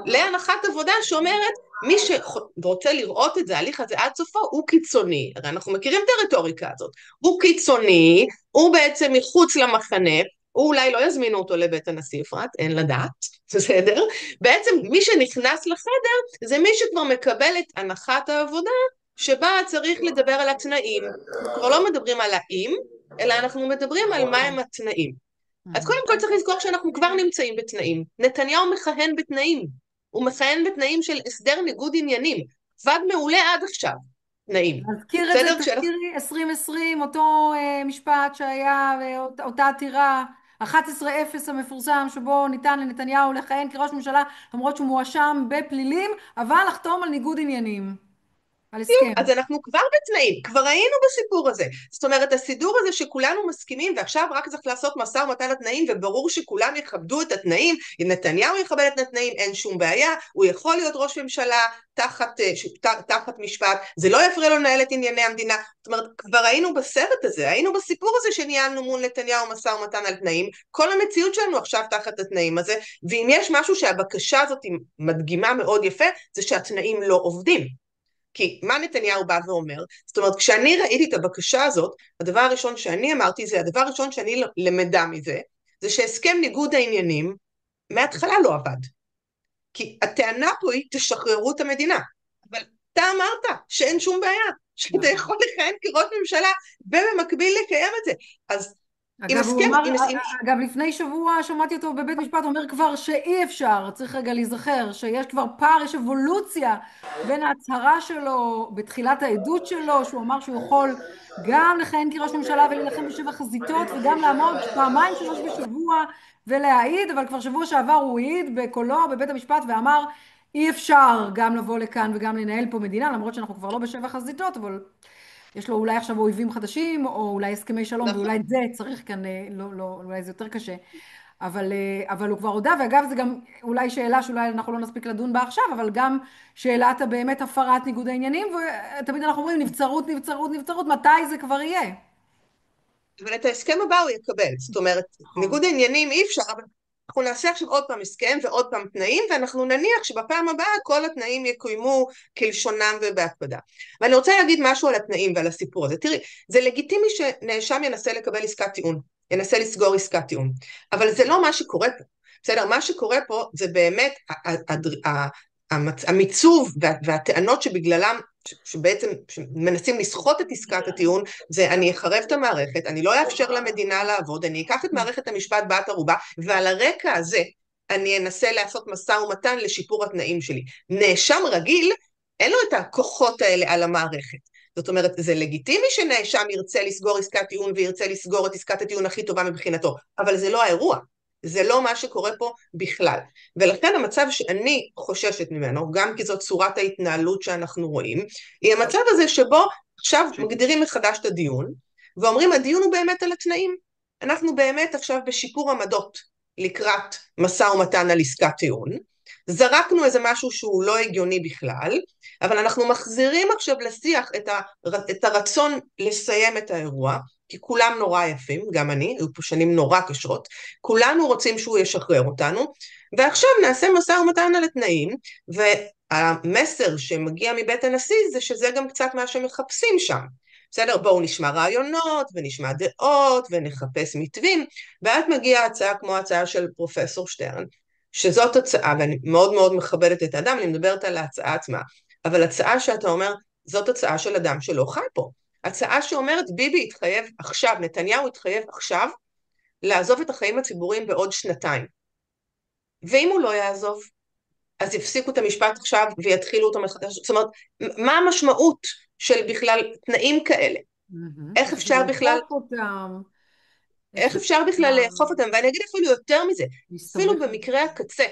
להנחת עבודה שאומרת מי שרוצה לראות את זה, ההליך הזה עד סופו, הוא קיצוני. הרי אנחנו מכירים את הרטוריקה הזאת. הוא קיצוני, הוא בעצם מחוץ למחנה, הוא אולי לא יזמינו אותו לבית הנשיא, אפרת, אין לדעת, בסדר? בעצם מי שנכנס לחדר זה מי שכבר מקבל את הנחת העבודה שבה צריך לדבר על התנאים. כבר לא מדברים על האם, אלא אנחנו מדברים על מהם התנאים. אז קודם כל צריך לזכור שאנחנו כבר נמצאים בתנאים. נתניהו מכהן בתנאים. הוא מכהן בתנאים של הסדר ניגוד עניינים. עבד מעולה עד עכשיו. תנאים. נזכיר את זה, תזכירי 2020, אותו משפט שהיה, אותה עתירה, 11-0 המפורסם, שבו ניתן לנתניהו לכהן כראש ממשלה, למרות שהוא מואשם בפלילים, אבל לחתום על ניגוד עניינים. על הסכם. אז אנחנו כבר בתנאים, כבר היינו בסיפור הזה. זאת אומרת, הסידור הזה שכולנו מסכימים, ועכשיו רק צריך לעשות משא ומתן התנאים, וברור שכולם יכבדו את התנאים, אם נתניהו יכבד את התנאים, אין שום בעיה, הוא יכול להיות ראש ממשלה תחת משפט, זה לא יפריע לו לנהל את ענייני המדינה. זאת אומרת, כבר היינו בסרט הזה, היינו בסיפור הזה שניהלנו מול נתניהו משא ומתן על תנאים, כל המציאות שלנו עכשיו תחת התנאים הזה, ואם יש משהו שהבקשה הזאת מדגימה מאוד יפה, זה שהתנאים לא עובדים. כי מה נתניהו בא ואומר? זאת אומרת, כשאני ראיתי את הבקשה הזאת, הדבר הראשון שאני אמרתי, זה הדבר הראשון שאני למדה מזה, זה שהסכם ניגוד העניינים מההתחלה לא עבד. כי הטענה פה היא, תשחררו את המדינה. אבל אתה אמרת שאין שום בעיה, שאתה יכול לכהן כראש ממשלה, ובמקביל לקיים את זה. אז אגב, לפני שבוע שמעתי אותו בבית משפט, אומר כבר שאי אפשר, צריך רגע להיזכר, שיש כבר פער, יש אבולוציה בין ההצהרה שלו, בתחילת העדות שלו, שהוא אמר שהוא יכול גם לכהן כראש ממשלה ולהילחם בשבע חזיתות, וגם לעמוד 2-3 בשבוע ולהעיד, אבל כבר שבוע שעבר הוא העיד בקולו בבית המשפט ואמר, אי אפשר גם לבוא לכאן וגם לנהל פה מדינה, למרות שאנחנו כבר לא בשבע חזיתות, אבל יש לו אולי עכשיו אויבים חדשים, או אולי הסכמי שלום, ואולי את זה צריך כאן, אולי זה יותר קשה. אבל הוא כבר הודע, ואגב זה גם אולי שאלה שאולי אנחנו לא נספיק לדון בה עכשיו, אבל גם שאלת באמת הפרת ניגוד העניינים, ותמיד אנחנו אומרים נבצרות, נבצרות, נבצרות, מתי זה כבר יהיה? אבל את ההסכם הבא הוא יקבל, זאת אומרת, ניגוד העניינים אי אפשר, אבל אנחנו נעשה עכשיו עוד פעם הסכם ועוד פעם תנאים, ואנחנו נניח שבפעם הבאה כל התנאים יקוימו כלשונם ובהקפדה. ואני רוצה להגיד משהו על התנאים ועל הסיפור הזה. תראי, זה לגיטימי שנאשם ינסה לקבל עסקת טיעון, ינסה לסגור עסקת טיעון, אבל זה לא מה שקורה פה. בסדר, מה שקורה פה זה באמת המיצוב והטענות שבגללם שבעצם מנסים לסחוט את עסקת הטיעון, זה אני אחרב את המערכת, אני לא אאפשר למדינה לעבוד, אני אקח את מערכת המשפט בת ערובה, ועל הרקע הזה אני אנסה לעשות משא ומתן לשיפור התנאים שלי. נאשם רגיל, אין לו את הכוחות האלה על המערכת. זאת אומרת, זה לגיטימי שנאשם ירצה לסגור עסקת טיעון, וירצה לסגור את עסקת הטיעון הכי טובה מבחינתו, אבל זה לא האירוע. זה לא מה שקורה פה בכלל. ולכן המצב שאני חוששת ממנו, גם כי זאת צורת ההתנהלות שאנחנו רואים, היא המצב הזה שבו עכשיו מגדירים מחדש את הדיון, ואומרים הדיון הוא באמת על התנאים. אנחנו באמת עכשיו בשיפור עמדות לקראת משא ומתן על עסקת טיעון, זרקנו איזה משהו שהוא לא הגיוני בכלל, אבל אנחנו מחזירים עכשיו לשיח את הרצון לסיים את האירוע, כי כולם נורא יפים, גם אני, היו פה שנים נורא קשות, כולנו רוצים שהוא ישחרר אותנו, ועכשיו נעשה משא ומתן על התנאים, והמסר שמגיע מבית הנשיא זה שזה גם קצת מה שמחפשים שם. בסדר, בואו נשמע רעיונות ונשמע דעות ונחפש מתווים, ואת מגיעה הצעה כמו הצעה של פרופסור שטרן, שזאת הצעה, ואני מאוד מאוד מכבדת את האדם, אני מדברת על ההצעה עצמה, אבל הצעה שאתה אומר, זאת הצעה של אדם שלא חי פה. הצעה שאומרת ביבי התחייב עכשיו, נתניהו התחייב עכשיו, לעזוב את החיים הציבוריים בעוד שנתיים. ואם הוא לא יעזוב, אז יפסיקו את המשפט עכשיו ויתחילו אותו מחדש. זאת אומרת, מה המשמעות של בכלל תנאים כאלה? איך איך אפשר בכלל, לאכוף אותם, איך איך אפשר אפשר בכלל לאכוף אותם? ואני אגיד אפילו יותר מזה, אפילו להסתמך על במקרה הקצה,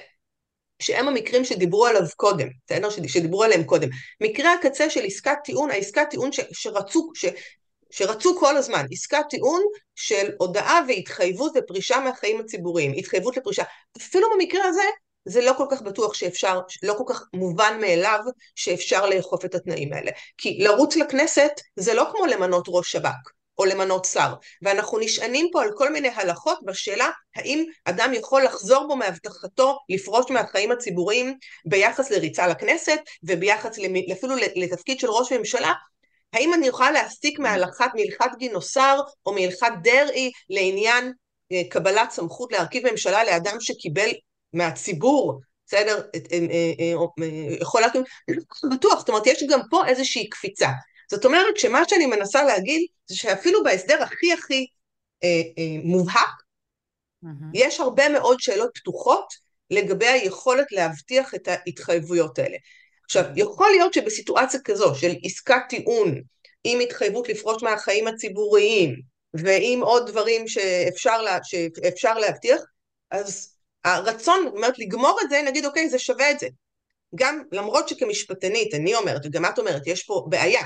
שהם המקרים שדיברו עליו קודם, בסדר? שדיברו עליהם קודם. מקרה הקצה של עסקת טיעון, העסקת טיעון שרצו כל הזמן, עסקת טיעון של הודעה והתחייבות ופרישה מהחיים הציבוריים, התחייבות לפרישה. אפילו במקרה הזה, זה לא כל כך בטוח שאפשר, לא כל כך מובן מאליו שאפשר לאכוף את התנאים האלה. כי לרוץ לכנסת זה לא כמו למנות ראש שב"כ או למנות שר, ואנחנו נשענים פה על כל מיני הלכות בשאלה האם אדם יכול לחזור בו מהבטחתו לפרוש מהחיים הציבוריים ביחס לריצה לכנסת וביחס אפילו לתפקיד של ראש ממשלה. האם אני יכולה להסיק מהלכת גינוסר או מהלכת דרעי לעניין קבלת סמכות להרכיב ממשלה לאדם שקיבל מהציבור, בסדר, יכול להקים, לא בטוח, זאת אומרת יש גם פה איזושהי קפיצה. זאת אומרת שמה שאני מנסה להגיד זה שאפילו בהסדר הכי הכי מובהק, יש הרבה מאוד שאלות פתוחות לגבי היכולת להבטיח את ההתחייבויות האלה. עכשיו, יכול להיות שבסיטואציה כזו של עסקת טיעון עם התחייבות לפרוש מהחיים הציבוריים ועם עוד דברים שאפשר להבטיח, אז הרצון, זאת אומרת, לגמור את זה, נגיד, אוקיי, זה שווה את זה. גם למרות שכמשפטנית, אני אומרת, וגם את אומרת, יש פה בעיה,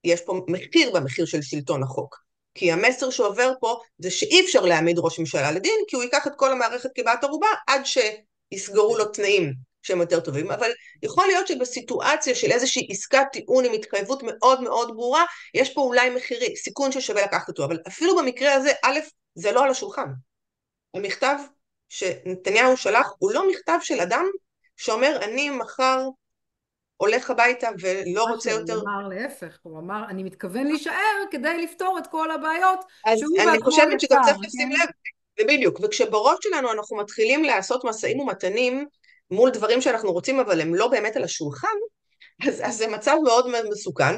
יש פה מחיר במחיר של שלטון החוק. כי המסר שעובר פה זה שאי אפשר להעמיד ראש ממשלה לדין, כי הוא ייקח את כל המערכת כבת ערובה עד שיסגרו לו תנאים שהם יותר טובים. אבל יכול להיות שבסיטואציה של איזושהי עסקת טיעון עם התחייבות מאוד מאוד ברורה, יש פה אולי מחירי, סיכון ששווה לקחת אותו. אבל אפילו במקרה הזה, א', זה לא על השולחן. המכתב שנתניהו שלח הוא לא מכתב של אדם שאומר אני מחר הולך הביתה ולא רוצה הוא יותר. אמר להפך, הוא אמר, אני מתכוון להישאר כדי לפתור את כל הבעיות אז שהוא אני בעצמו חושבת שגם יצר, צריך לשים כן? לב, ובדיוק, וכשבראש שלנו אנחנו מתחילים לעשות משאים ומתנים מול דברים שאנחנו רוצים אבל הם לא באמת על השולחן, אז זה מצב מאוד מסוכן.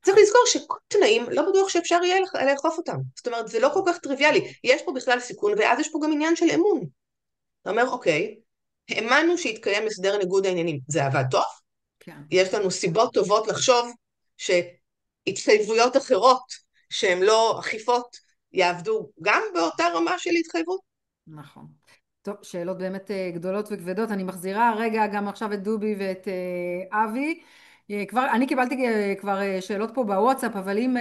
צריך לזכור שכל תנאים לא בטוח שאפשר יהיה לאכוף אותם, זאת אומרת זה לא כל כך טריוויאלי, יש פה בכלל סיכון ואז יש פה גם עניין של אמון. אתה אומר אוקיי, האמנו שהתקיים הסדר ניגוד העניינים, זה עבד טוב? כן. יש לנו סיבות טובות לחשוב שהתחייבויות אחרות שהן לא אכיפות יעבדו גם באותה רמה של התחייבות? נכון. טוב, שאלות באמת גדולות וכבדות. אני מחזירה רגע גם עכשיו את דובי ואת אבי. אני קיבלתי כבר שאלות פה בוואטסאפ, אבל אם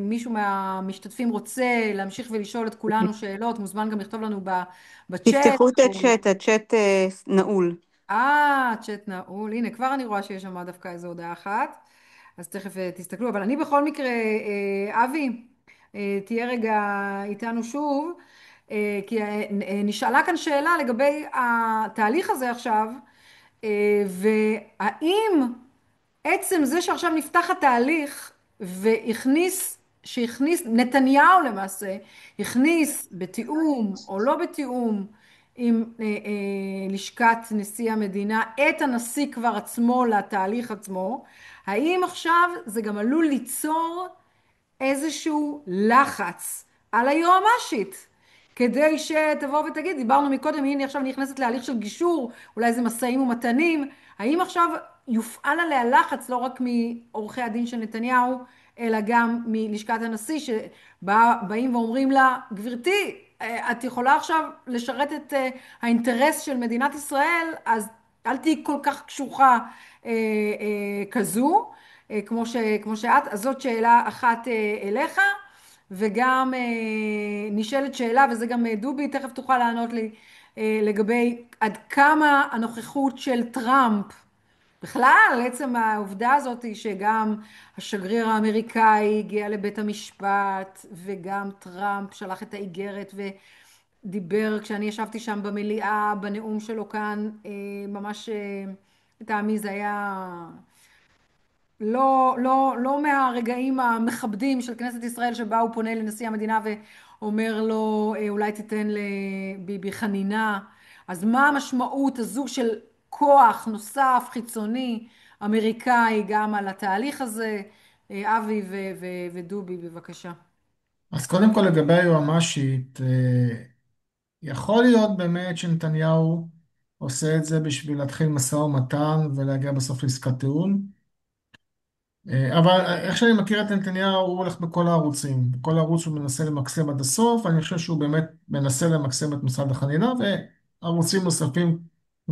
מישהו מהמשתתפים רוצה להמשיך ולשאול את כולנו שאלות, מוזמן גם לכתוב לנו בצ'אט. תפתחו את הצ'אט, הצ'אט נעול. צ'אט נעול. הנה, כבר אני רואה שיש שם דווקא איזו הודעה אחת. אז תכף תסתכלו. אבל אני בכל מקרה, אבי, תהיה רגע איתנו שוב. כי נשאלה כאן שאלה לגבי התהליך הזה עכשיו, והאם עצם זה שעכשיו נפתח התהליך שהכניס, נתניהו למעשה, הכניס בתיאום או לא בתיאום עם לשכת נשיא המדינה את הנשיא כבר עצמו לתהליך עצמו, האם עכשיו זה גם עלול ליצור איזשהו לחץ על היועמ"שית, כדי שתבוא ותגיד, דיברנו מקודם, הנה עכשיו נכנסת להליך של גישור, אולי זה משאים ומתנים, האם עכשיו יופעל עליה לחץ לא רק מעורכי הדין של נתניהו, אלא גם מלשכת הנשיא, שבאים ואומרים לה, גברתי, את יכולה עכשיו לשרת את האינטרס של מדינת ישראל, אז אל תהי כל כך קשוחה כזו. כמו שאת, אז זאת שאלה אחת אליך, וגם נשאלת שאלה, וזה גם דובי, תכף תוכל לענות לי, לגבי עד כמה הנוכחות של טראמפ, בכלל, עצם העובדה הזאת היא שגם השגריר האמריקאי הגיע לבית המשפט, וגם טראמפ שלח את האיגרת ודיבר, כשאני ישבתי שם במליאה, בנאום שלו כאן, ממש, לטעמי זה היה לא מהרגעים המכבדים של כנסת ישראל שבה הוא פונה לנשיא המדינה ואומר לו אולי תיתן לביבי חנינה. אז מה המשמעות הזו של כוח נוסף חיצוני אמריקאי גם על התהליך הזה, אבי ודובי, בבקשה. אז קודם כל לגבי היועמ"שית, יכול להיות באמת שנתניהו עושה את זה בשביל להתחיל משא ומתן ולהגיע בסוף לעסקת טיעון. אבל איך שאני מכיר את נתניהו, הוא הולך בכל הערוצים. בכל ערוץ הוא מנסה למקסם עד הסוף, אני חושב שהוא באמת מנסה למקסם את משרד החנינה, וערוצים נוספים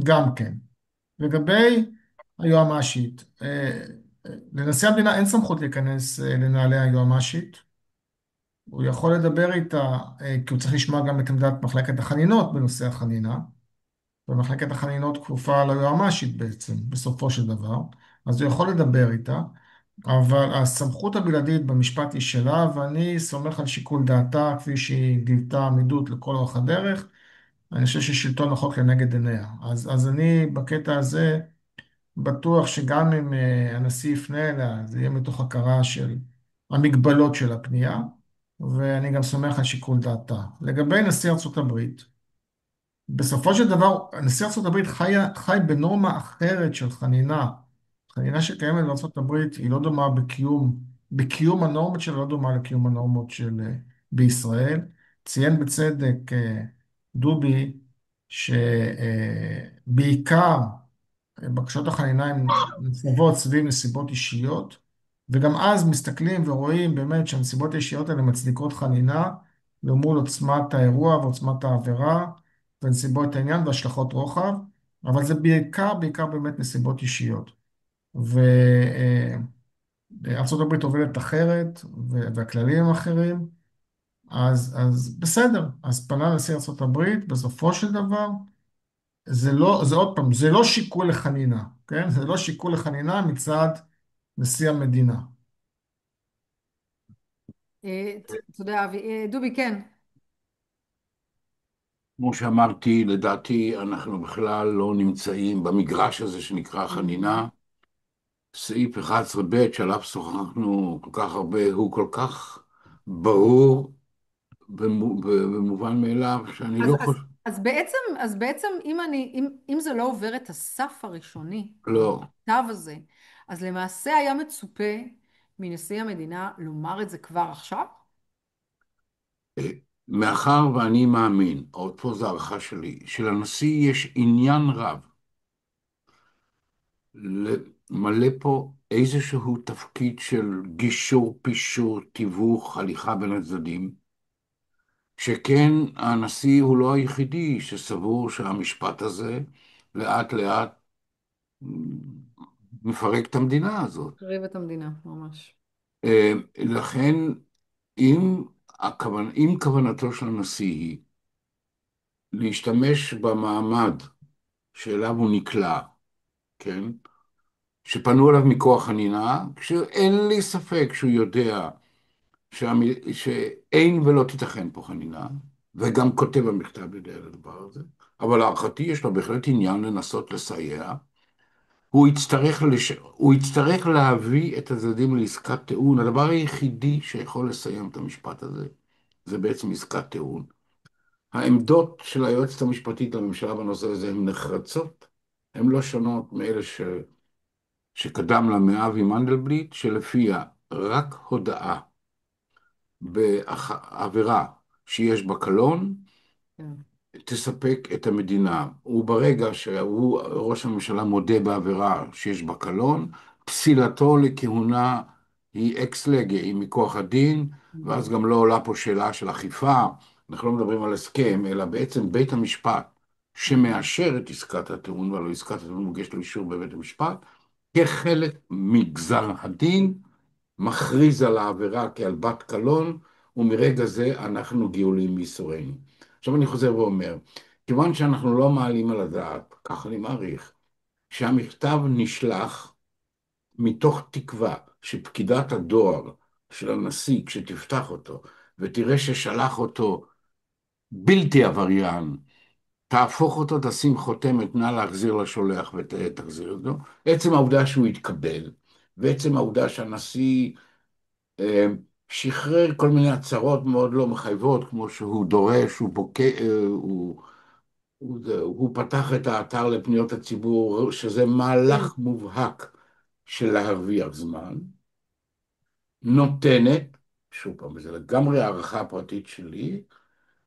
גם כן. לגבי היועמ"שית, לנשיא המדינה אין סמכות להיכנס לנעלי היועמ"שית. הוא יכול לדבר איתה, כי הוא צריך לשמוע גם את עמדת מחלקת החנינות בנושא החנינה. ומחלקת החנינות כפופה ליועמ"שית בעצם, בסופו של דבר. אז הוא יכול לדבר איתה. אבל הסמכות הבלעדית במשפט היא שלה, ואני סומך על שיקול דעתה כפי שהיא גילתה עמידות לכל אורך הדרך. אני חושב ששלטון החוק לנגד עיניה. אז אני בקטע הזה בטוח שגם אם הנשיא יפנה אליה, זה יהיה מתוך הכרה של המגבלות של הפנייה, ואני גם סומך על שיקול דעתה. לגבי נשיא ארצות הברית, בסופו של דבר, נשיא ארצות הברית חי בנורמה אחרת של חנינה. חנינה שקיימת בארצות הברית היא לא דומה בקיום הנורמות שלה, לא דומה לקיום הנורמות של בישראל. ציין בצדק דובי שבעיקר בקשות החנינה הן ניצבות סביב נסיבות אישיות, וגם אז מסתכלים ורואים באמת שהנסיבות האישיות האלה מצדיקות חנינה, למול עוצמת האירוע ועוצמת העבירה, ונסיבות העניין והשלכות רוחב, אבל זה בעיקר באמת נסיבות אישיות. וארצות הברית עובדת אחרת, והכללים הם אחרים, אז בסדר, אז פנה נשיא ארצות הברית, בסופו של דבר, זה עוד פעם, זה לא שיקול לחנינה, כן? זה לא שיקול לחנינה מצד נשיא המדינה. תודה, אבי. דובי, כן. כמו שאמרתי, לדעתי אנחנו בכלל לא נמצאים במגרש הזה שנקרא חנינה. סעיף 11(ב שעליו שוחחנו כל כך הרבה, הוא כל כך ברור במובן מאליו, שאני אז, לא אז, חושב... אז בעצם אם זה לא עובר את הסף הראשוני, לא. הכתב הזה, אז למעשה היה מצופה מנשיא המדינה לומר את זה כבר עכשיו? מאחר ואני מאמין, עוד פה זו הערכה שלי, שלנשיא יש עניין רב למלא פה איזשהו תפקיד של גישור, פישור, תיווך, הליכה בין הצדדים, שכן הנשיא הוא לא היחידי שסבור שהמשפט הזה לאט לאט מפרק את המדינה הזאת. קריב את המדינה, ממש. לכן, אם כוונתו של הנשיא היא להשתמש במעמד שאליו הוא נקלע, כן? שפנו אליו מכוח חנינה, כשאין לי ספק שהוא יודע שאין ולא תיתכן פה חנינה, וגם כותב המכתב יודע על הדבר הזה, אבל להערכתי יש לו בהחלט עניין לנסות לסייע. הוא יצטרך להביא את הצדדים לעסקת טיעון. הדבר היחידי שיכול לסיים את המשפט הזה, זה בעצם עסקת טיעון. העמדות של היועצת המשפטית לממשלה בנושא הזה הן נחרצות, הן לא שונות מאלה שקדם לה מאבי מנדלבליט, שלפיה רק הודאה בעבירה שיש בה קלון, כן. תספק את המדינה. וברגע שהוא, ראש הממשלה, מודה בעבירה שיש בה קלון, פסילתו לכהונה היא אקס לגה, היא מכוח הדין, ואז גם לא עולה פה שאלה של אכיפה. אנחנו לא מדברים על הסכם, אלא בעצם בית המשפט שמאשר את עסקת הטיעון, והלוא עסקת הטיעון מוגשת לאישור בבית המשפט, כחלק מגזר הדין, מכריז על העבירה כעל בת קלון, ומרגע זה אנחנו גאולים מייסורינו. עכשיו אני חוזר ואומר, כיוון שאנחנו לא מעלים על הדעת, כך אני מעריך, שהמכתב נשלח מתוך תקווה שפקידת הדואר של הנשיא, כשתפתח אותו, ותראה ששלח אותו בלתי עבריין, תהפוך אותו, תשים חותמת, נא להחזיר לשולח ותחזיר אותו. עצם העובדה שהוא יתקבל, ועצם העובדה שהנשיא שחרר כל מיני הצהרות מאוד לא מחייבות, כמו שהוא דורש, הוא פתח את האתר לפניות הציבור, שזה מהלך מובהק של להרוויח זמן. נותנת, שוב פעם, וזה לגמרי הערכה הפרטית שלי,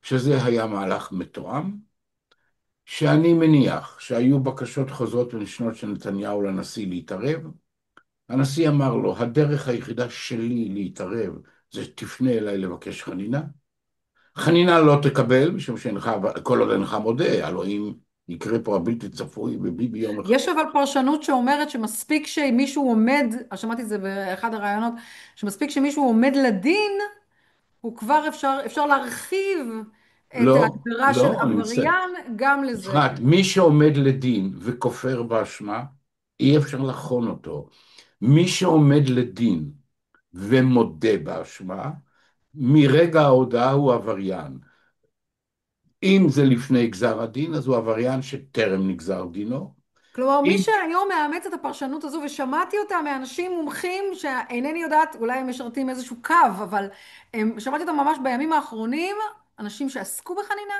שזה היה מהלך מתואם, שאני מניח שהיו בקשות חוזרות ונשנות של נתניהו לנשיא להתערב. הנשיא אמר לו, הדרך היחידה שלי להתערב זה תפנה אליי לבקש חנינה. חנינה לא תקבל, משום שאינך, כל עוד אינך מודה, הלוא אם יקרה פה הבלתי צפוי וביבי יום אחד. יש אבל פרשנות שאומרת שמספיק שמישהו עומד, שמעתי את זה באחד הראיונות, שמספיק שמישהו עומד לדין, הוא כבר אפשר להרחיב את לא, ההגדרה של לא, אני מצטער. עבריין גם לזה. אפרת, מי שעומד לדין וכופר באשמה, אי אפשר לחון אותו. מי שעומד לדין ומודה באשמה, מרגע ההודעה הוא עבריין. אם זה לפני גזר הדין, אז הוא עבריין שטרם נגזר דינו. כלומר, מי אם... שהיום מאמץ את הפרשנות הזו, ושמעתי אותה מאנשים מומחים, שאינני יודעת, אולי הם משרתים איזשהו קו, אבל שמעתי אותם ממש בימים האחרונים, אנשים שעסקו בחנינה,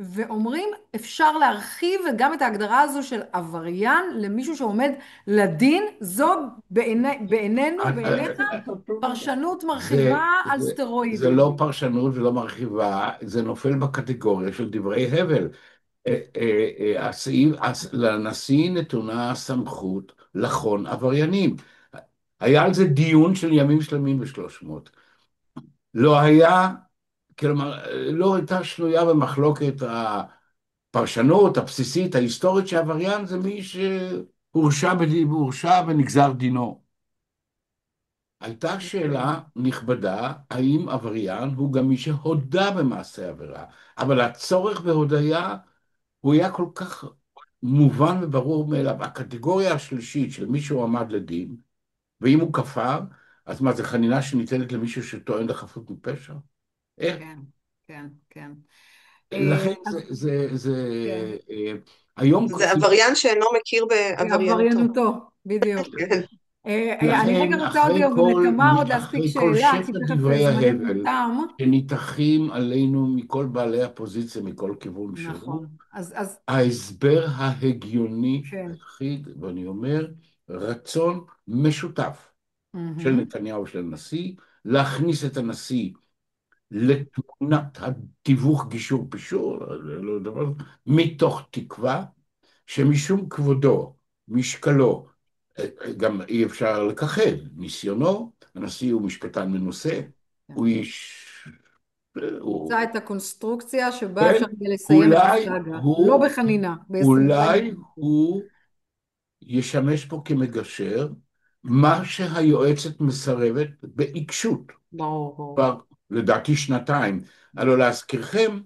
ואומרים, אפשר להרחיב גם את ההגדרה הזו של עבריין למישהו שעומד לדין, זו בעינינו, בעיניך, פרשנות זה, מרחיבה על זה סטרואידים. לא פרשנות ולא מרחיבה, זה נופל בקטגוריה של דברי הבל. לנשיא נתונה הסמכות לחון עבריינים. היה על זה דיון של ימים שלמים ב-300. לא היה, כלומר, לא הייתה שנויה במחלוקת הפרשנות הבסיסית, ההיסטורית, שעבריין זה מי שהורשע ונגזר דינו. הייתה שאלה נכבדה, האם עבריין הוא גם מי שהודה במעשה עבירה, אבל הצורך בהודיה הוא היה כל כך מובן וברור מאליו. הקטגוריה השלישית של מי שהועמד לדין, ואם הוא כפר, אז מה, זה חנינה שניתנת למישהו שטוען לחפות מפשע? איך? כן, כן, כן. לכן כן. היום זה כותבים, עבריין שאינו מכיר בעבריינותו. בעבריינותו, בדיוק. כן. אני רגע לכן רוצה עוד לתמר עוד להספיק אחרי כל שאלה, כי שפע תכף דברי זמננו ההבל תם. שניתחים עלינו מכל בעלי הפוזיציה, מכל כיוון שהוא, נכון. אז ההסבר ההגיוני כן. היחיד, ואני אומר, רצון משותף של מהמם. נתניהו ושל הנשיא, להכניס את הנשיא לתמונת התיווך גישור פישור, לא דבר, מתוך תקווה שמשום כבודו, משקלו, גם אי אפשר לכחד, ניסיונו, הנשיא הוא משפטן מנוסה, הוא איש, נמצא את הקונסטרוקציה שבה כן, אפשר יהיה לסיים את הסאגה. לא בחנינה, ב-22 אולי יום. הוא ישמש פה כמגשר, מה שהיועצת מסרבת בעיקשות, ברור, ברור. כבר לדעתי שנתיים. הלוא להזכירכם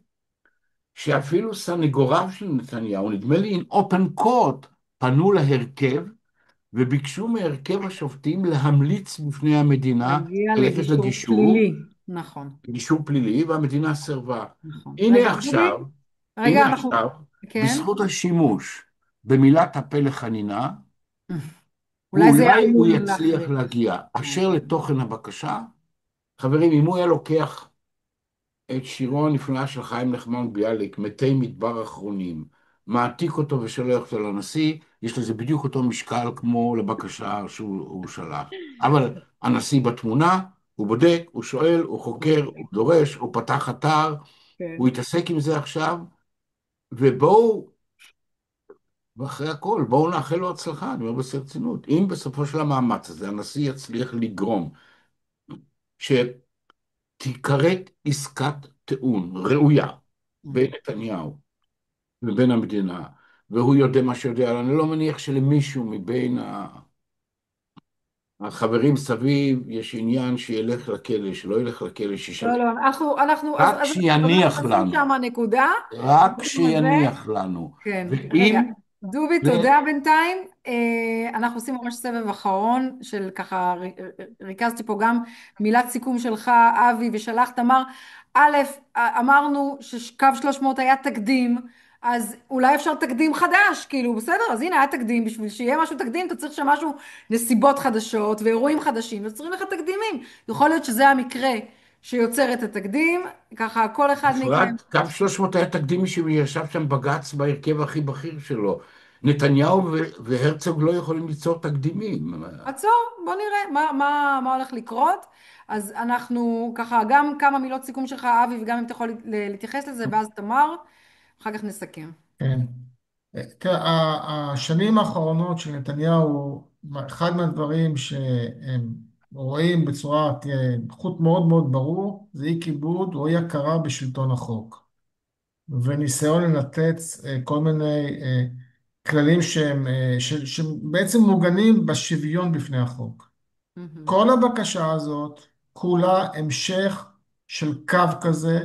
שאפילו סנגוריו של נתניהו, נדמה לי in open court, פנו להרכב וביקשו מהרכב השופטים להמליץ בפני המדינה להגיע ללכת לגישור לגישור, פלילי. נכון, גישור פלילי, והמדינה סירבה. נכון. רגע, הנה דובי? עכשיו, רגע, הנה אנחנו... עכשיו, כן? בזכות השימוש במילת הפה לחנינה, אולי זה אולי הוא יעלול יצליח לאחרים. להגיע. כן. אשר לתוכן הבקשה, חברים, אם הוא היה לוקח את שירו הנפלא של חיים נחמן ביאליק, מתי מדבר אחרונים, מעתיק אותו ושולח אותו לנשיא, יש לזה בדיוק אותו משקל כמו לבקשה שהוא שלח. אבל הנשיא בתמונה, הוא בודק, הוא שואל, הוא חוקר, הוא דורש, הוא פתח אתר, כן. הוא יתעסק עם זה עכשיו, ובואו, ואחרי הכל, בואו נאחל לו הצלחה, אני אומר ברצינות. אם בסופו של המאמץ הזה הנשיא יצליח לגרום שתיכרת עסקת טיעון ראויה בין נתניהו ובין המדינה, והוא יודע מה שיודע, אבל אני לא מניח שלמישהו מבין החברים סביב יש עניין שילך לכלא, שלא ילך לכלא, שישלם. לא, לא, רק אז שיניח נשים לנו, שם נקודה. רק נשים את זה. שיניח לנו. כן, רגע, ואם, דובי, תודה בינתיים. אנחנו עושים ממש סבב אחרון של ככה, ריכזתי פה גם מילת סיכום שלך, אבי, ושלך, תמר. א', אמרנו שקו 300 היה תקדים, אז אולי אפשר תקדים חדש, כאילו, בסדר, אז הנה היה תקדים, בשביל שיהיה משהו תקדים, אתה צריך שם משהו, נסיבות חדשות ואירועים חדשים, אז צריכים לך תקדימים. יכול להיות שזה המקרה שיוצר את התקדים, ככה כל אחד מכם. אפרת, קו 300 היה תקדימי שישב שם בג"ץ בהרכב הכי בכיר שלו. נתניהו והרצוג לא יכולים ליצור תקדימים. עצור, בוא נראה מה הולך לקרות. אז אנחנו ככה, גם כמה מילות סיכום שלך, אבי, וגם אם אתה יכול להתייחס לזה, ואז תמר, אחר כך נסכם. כן. תראה, השנים האחרונות של נתניהו, אחד מהדברים שהם רואים בצורה, חוט מאוד מאוד ברור, זה אי כיבוד או אי הכרה בשלטון החוק. וניסיון לנתץ כל מיני כללים שבעצם מוגנים בשוויון בפני החוק. מהמם. כל הבקשה הזאת כולה המשך של קו כזה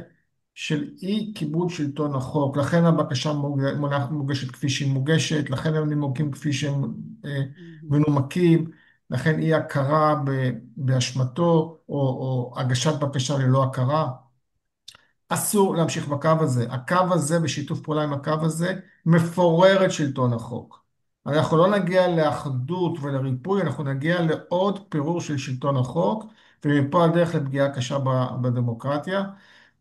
של אי כיבוד שלטון החוק. לכן הבקשה מוגשת כפי שהיא מוגשת, לכן הם נימוקים כפי שהם מהמם. מנומקים, לכן אי הכרה באשמתו או הגשת בקשה ללא הכרה. אסור להמשיך בקו הזה. הקו הזה, בשיתוף פעולה עם הקו הזה, מפורר את שלטון החוק. אנחנו לא נגיע לאחדות ולריפוי, אנחנו נגיע לעוד פירור של שלטון החוק, ומפה הדרך לפגיעה קשה בדמוקרטיה,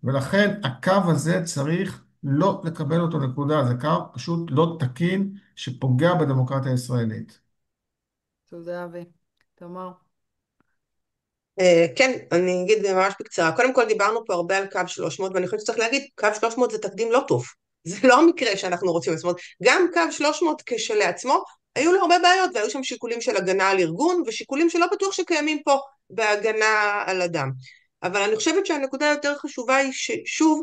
ולכן הקו הזה צריך לא לקבל אותו נקודה, זה קו פשוט לא תקין שפוגע בדמוקרטיה הישראלית. תודה, אבי. תמר. כן, אני אגיד ממש בקצרה. קודם כל דיברנו פה הרבה על קו 300, ואני חושבת שצריך להגיד, קו 300 זה תקדים לא טוב. זה לא המקרה שאנחנו רוצים. זאת אומרת, גם קו 300 כשלעצמו, היו לו הרבה בעיות, והיו שם שיקולים של הגנה על ארגון, ושיקולים שלא בטוח שקיימים פה בהגנה על אדם. אבל אני חושבת שהנקודה היותר חשובה היא ששוב,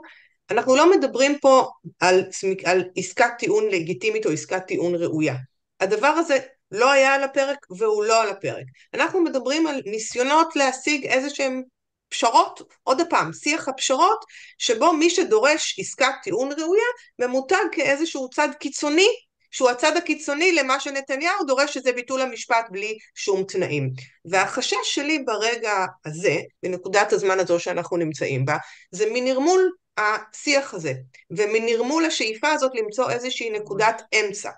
אנחנו לא מדברים פה על עסקת טיעון לגיטימית או עסקת טיעון ראויה. הדבר הזה לא היה על הפרק והוא לא על הפרק. אנחנו מדברים על ניסיונות להשיג איזה שהם פשרות, עוד הפעם, שיח הפשרות, שבו מי שדורש עסקת טיעון ראויה, ממותג כאיזשהו צד קיצוני, שהוא הצד הקיצוני למה שנתניהו דורש, שזה ביטול המשפט בלי שום תנאים. והחשש שלי ברגע הזה, בנקודת הזמן הזו שאנחנו נמצאים בה, זה מנרמול השיח הזה, ומנרמול השאיפה הזאת למצוא איזושהי נקודת אמצע.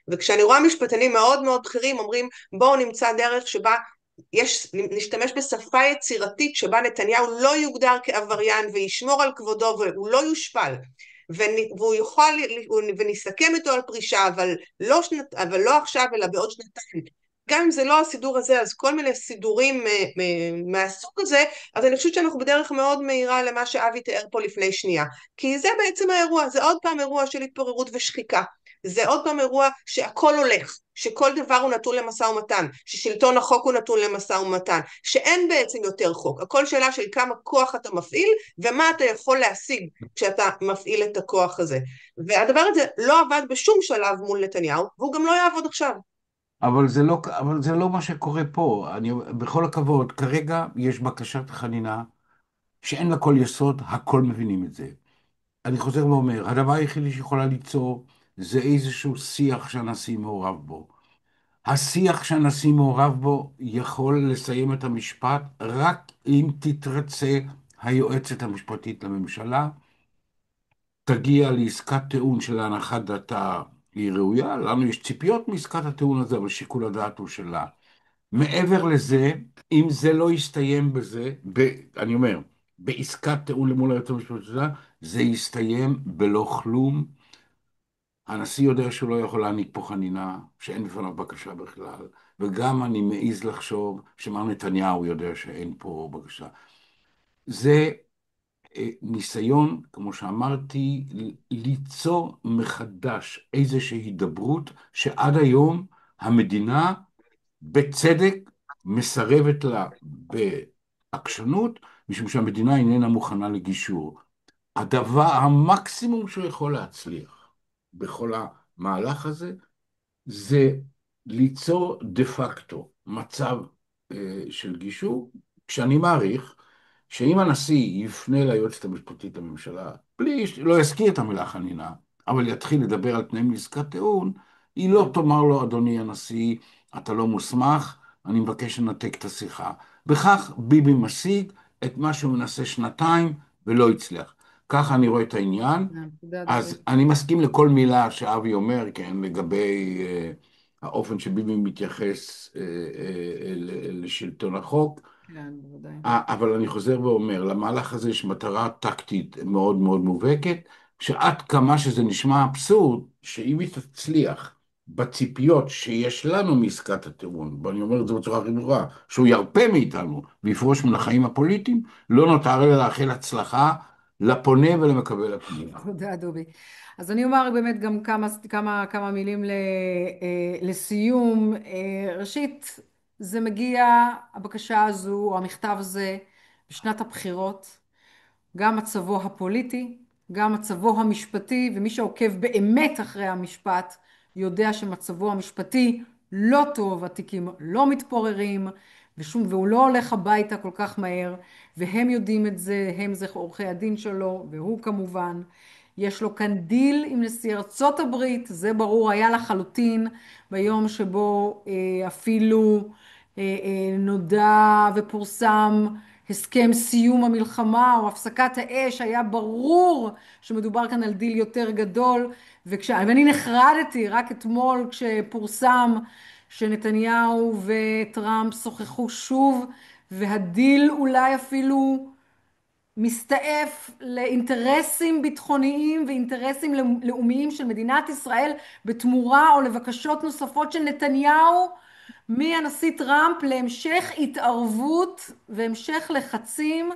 וכשאני רואה משפטנים מאוד מאוד בכירים אומרים בואו נמצא דרך שבה נשתמש בשפה יצירתית שבה נתניהו לא יוגדר כעבריין וישמור על כבודו והוא לא יושפל והוא יוכל ונסכם איתו על פרישה אבל לא עכשיו אלא בעוד שנתיים. גם אם זה לא הסידור הזה אז כל מיני סידורים מהסוג הזה, אז אני חושבת שאנחנו בדרך מאוד מהירה למה שאבי תיאר פה לפני שנייה, כי זה בעצם האירוע, זה עוד פעם אירוע של התפוררות ושחיקה, זה עוד פעם אירוע שהכל הולך, שכל דבר הוא נתון למשא ומתן, ששלטון החוק הוא נתון למשא ומתן, שאין בעצם יותר חוק, הכל שאלה של כמה כוח אתה מפעיל ומה אתה יכול להשיג כשאתה מפעיל את הכוח הזה. והדבר הזה לא עבד בשום שלב מול נתניהו, והוא גם לא יעבוד עכשיו. אבל זה לא מה שקורה פה. בכל הכבוד, כרגע יש בקשת חנינה שאין לה כל יסוד, הכל מבינים את זה. אני חוזר ואומר, הדבר היחידי שיכולה ליצור זה איזשהו שיח שהנשיא מעורב בו. השיח שהנשיא מעורב בו יכול לסיים את המשפט רק אם תתרצה היועצת המשפטית לממשלה, תגיע לעסקת טיעון של להנחת דעתה היא ראויה, לנו יש ציפיות מעסקת הטיעון הזה, אבל שיקול הדעת הוא שלה. מעבר לזה, אם זה לא יסתיים בזה, אני אומר, בעסקת טיעון למול היועצת המשפטית שלה, זה יסתיים בלא כלום. הנשיא יודע שהוא לא יכול להעניק פה חנינה, שאין בפניו בקשה בכלל, וגם אני מעז לחשוב שמר נתניהו יודע שאין פה בקשה. זה ניסיון, כמו שאמרתי, ליצור מחדש איזושהי הידברות שעד היום המדינה בצדק מסרבת לה בעקשנות, משום שהמדינה איננה מוכנה לגישור. המקסימום שהוא יכול להצליח בכל המהלך הזה, זה ליצור דה פקטו מצב של גישור, כשאני מעריך שאם הנשיא יפנה ליועצת המשפטית לממשלה, לא יזכיר את המילה חנינה, אבל יתחיל לדבר על תנאים לעסקת טיעון, היא לא תאמר לו, אדוני הנשיא, אתה לא מוסמך, אני מבקש לנתק את השיחה. בכך ביבי משיג את מה שהוא מנסה שנתיים ולא הצליח. ככה אני רואה את העניין. תודה, דוד. אז אני מסכים לכל מילה שאבי אומר, כן, לגבי האופן שביבי מתייחס לשלטון החוק. כן, בוודאי. אבל אני חוזר ואומר, למהלך הזה יש מטרה טקטית מאוד מאוד מובהקת, שעד כמה שזה נשמע אבסורד, שאם היא תצליח בציפיות שיש לנו מעסקת הטיעון, ואני אומר את זה בצורה הכי ברורה, שהוא ירפה מאיתנו ויפרוש מן החיים הפוליטיים, לא נותר אלא לאחל הצלחה לפונה ולמקבל הפנייה. תודה, דובי. אז אני אומר באמת גם כמה מילים לסיום. ראשית, זה מגיע, הבקשה הזו, או המכתב הזה, בשנת הבחירות. גם מצבו הפוליטי, גם מצבו המשפטי, ומי שעוקב באמת אחרי המשפט יודע שמצבו המשפטי לא טוב, התיקים לא מתפוררים, והוא לא הולך הביתה כל כך מהר, והם יודעים את זה, זה עורכי הדין שלו, והוא כמובן. יש לו כאן דיל עם נשיא ארצות הברית, זה ברור היה לחלוטין ביום שבו אפילו נודע ופורסם הסכם סיום המלחמה או הפסקת האש, היה ברור שמדובר כאן על דיל יותר גדול, ואני נחרדתי רק אתמול כשפורסם שנתניהו וטראמפ שוחחו שוב, והדיל אולי אפילו מסתעף לאינטרסים ביטחוניים ואינטרסים לאומיים של מדינת ישראל בתמורה או לבקשות נוספות של נתניהו מהנשיא טראמפ להמשך התערבות והמשך לחצים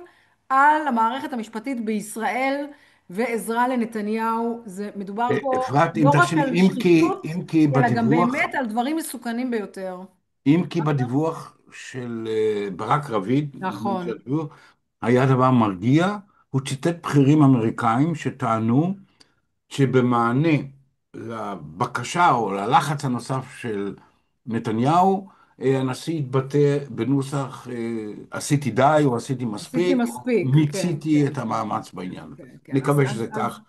על המערכת המשפטית בישראל ועזרה לנתניהו. זה מדובר פה אפרת, אם לא רק תרשי על לי, שחיתות, אם כי אלא גם בדיווח, באמת על דברים מסוכנים ביותר. אם כי בדיווח של ברק רביד, נדמה לי נכון. שהדיווח היה דבר מרגיע, הוא ציטט בכירים אמריקאים שטענו שבמענה לבקשה או ללחץ הנוסף של נתניהו, הנשיא התבטא בנוסח עשיתי די או עשיתי עשיתי מספיק, או מספיק, כן, מיציתי כן, את המאמץ בעניין הזה. כן, כן. נקווה שזה כך.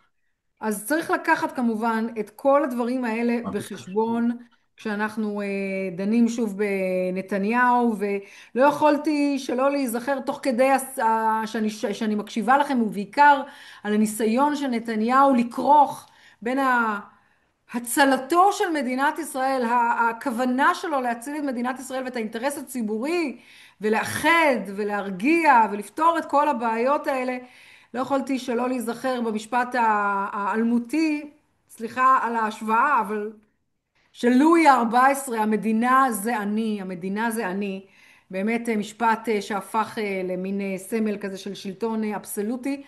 אז צריך לקחת כמובן את כל הדברים האלה בבקשה. בחשבון כשאנחנו דנים שוב בנתניהו, ולא יכולתי שלא להיזכר תוך כדי שאני מקשיבה לכם, ובעיקר על הניסיון של נתניהו לכרוך בין הצלתו של מדינת ישראל, הכוונה שלו להציל את מדינת ישראל ואת האינטרס הציבורי, ולאחד ולהרגיע ולפתור את כל הבעיות האלה. לא יכולתי שלא להיזכר במשפט האלמותי, סליחה על ההשוואה, אבל של לואי ה-14, המדינה זה אני, המדינה זה אני. באמת משפט שהפך למין סמל כזה של שלטון אבסולוטי,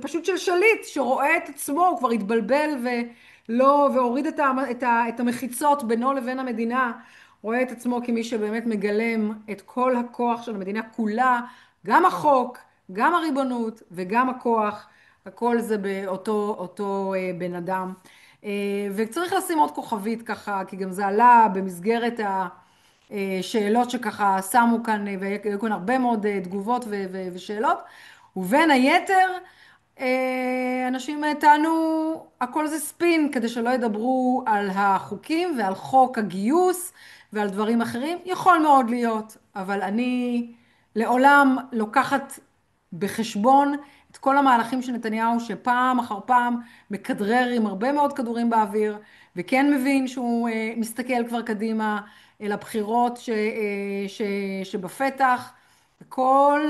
פשוט של שליט שרואה את עצמו, הוא כבר התבלבל והוריד את המחיצות בינו לבין המדינה, רואה את עצמו כמי שבאמת מגלם את כל הכוח של המדינה כולה, גם החוק, גם הריבונות וגם הכוח, הכל זה באותו בן אדם. וצריך לשים עוד כוכבית ככה, כי גם זה עלה במסגרת השאלות שככה שמו כאן, והיו כאן הרבה מאוד תגובות ושאלות, ובין היתר, אנשים טענו, הכל זה ספין, כדי שלא ידברו על החוקים ועל חוק הגיוס ועל דברים אחרים. יכול מאוד להיות, אבל אני לעולם לוקחת בחשבון את כל המהלכים של נתניהו, שפעם אחר פעם מכדרר עם הרבה מאוד כדורים באוויר, וכן מבין שהוא מסתכל כבר קדימה אל הבחירות שבפתח. וכל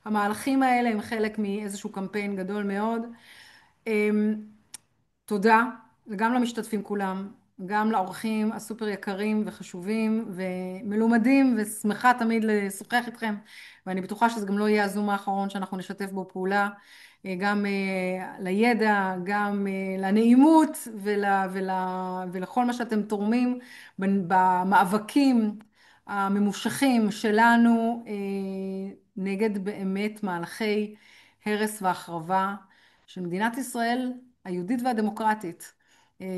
המהלכים האלה הם חלק מאיזשהו קמפיין גדול מאוד. תודה, וגם למשתתפים כולם, גם לאורחים הסופר יקרים וחשובים ומלומדים, ושמחה תמיד לשוחח איתכם, ואני בטוחה שזה גם לא יהיה הזום האחרון שאנחנו נשתף בו פעולה, גם לידע, גם לנעימות ולכל מה שאתם תורמים במאבקים הממושכים שלנו נגד באמת מהלכי הרס והחרבה של מדינת ישראל היהודית והדמוקרטית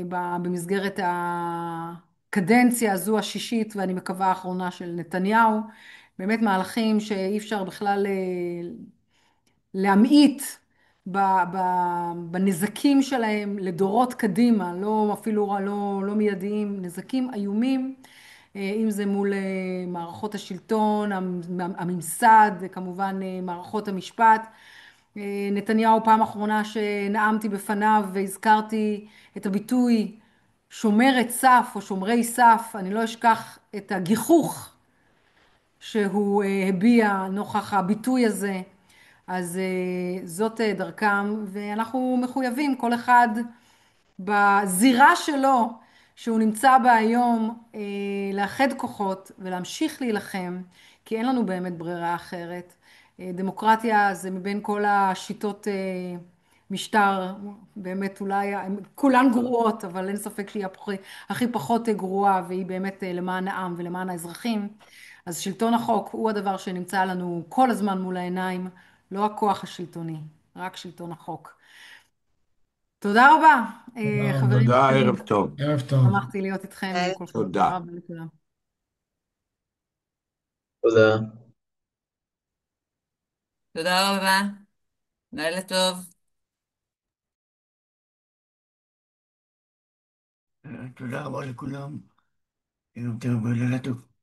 במסגרת הקדנציה הזו השישית, ואני מקווה האחרונה, של נתניהו. באמת מהלכים שאי אפשר בכלל להמעיט בנזקים שלהם לדורות קדימה, לא אפילו לא מיידיים, נזקים איומים, אם זה מול מערכות השלטון, הממסד, כמובן מערכות המשפט. נתניהו, פעם אחרונה שנאמתי בפניו והזכרתי את הביטוי שומרת סף או שומרי סף, אני לא אשכח את הגיחוך שהוא הביע נוכח הביטוי הזה. אז זאת דרכם, ואנחנו מחויבים כל אחד בזירה שלו, שהוא נמצא בה היום, לאחד כוחות ולהמשיך להילחם, כי אין לנו באמת ברירה אחרת. דמוקרטיה זה מבין כל השיטות משטר, באמת אולי, כולן גרועות, אבל אין ספק שהיא הכי פחות גרועה, והיא באמת למען העם ולמען האזרחים. אז שלטון החוק הוא הדבר שנמצא לנו כל הזמן מול העיניים, לא הכוח השלטוני, רק שלטון החוק. תודה רבה, תודה רבה. חברים תודה, יקרים. ערב טוב. ערב טוב. שמחתי להיות איתכם ועם כולכם. תודה. תודה רבה לכולם. תודה. תודה רבה, לילה טוב. תודה רבה לכולם. ערב טוב ולילה טוב.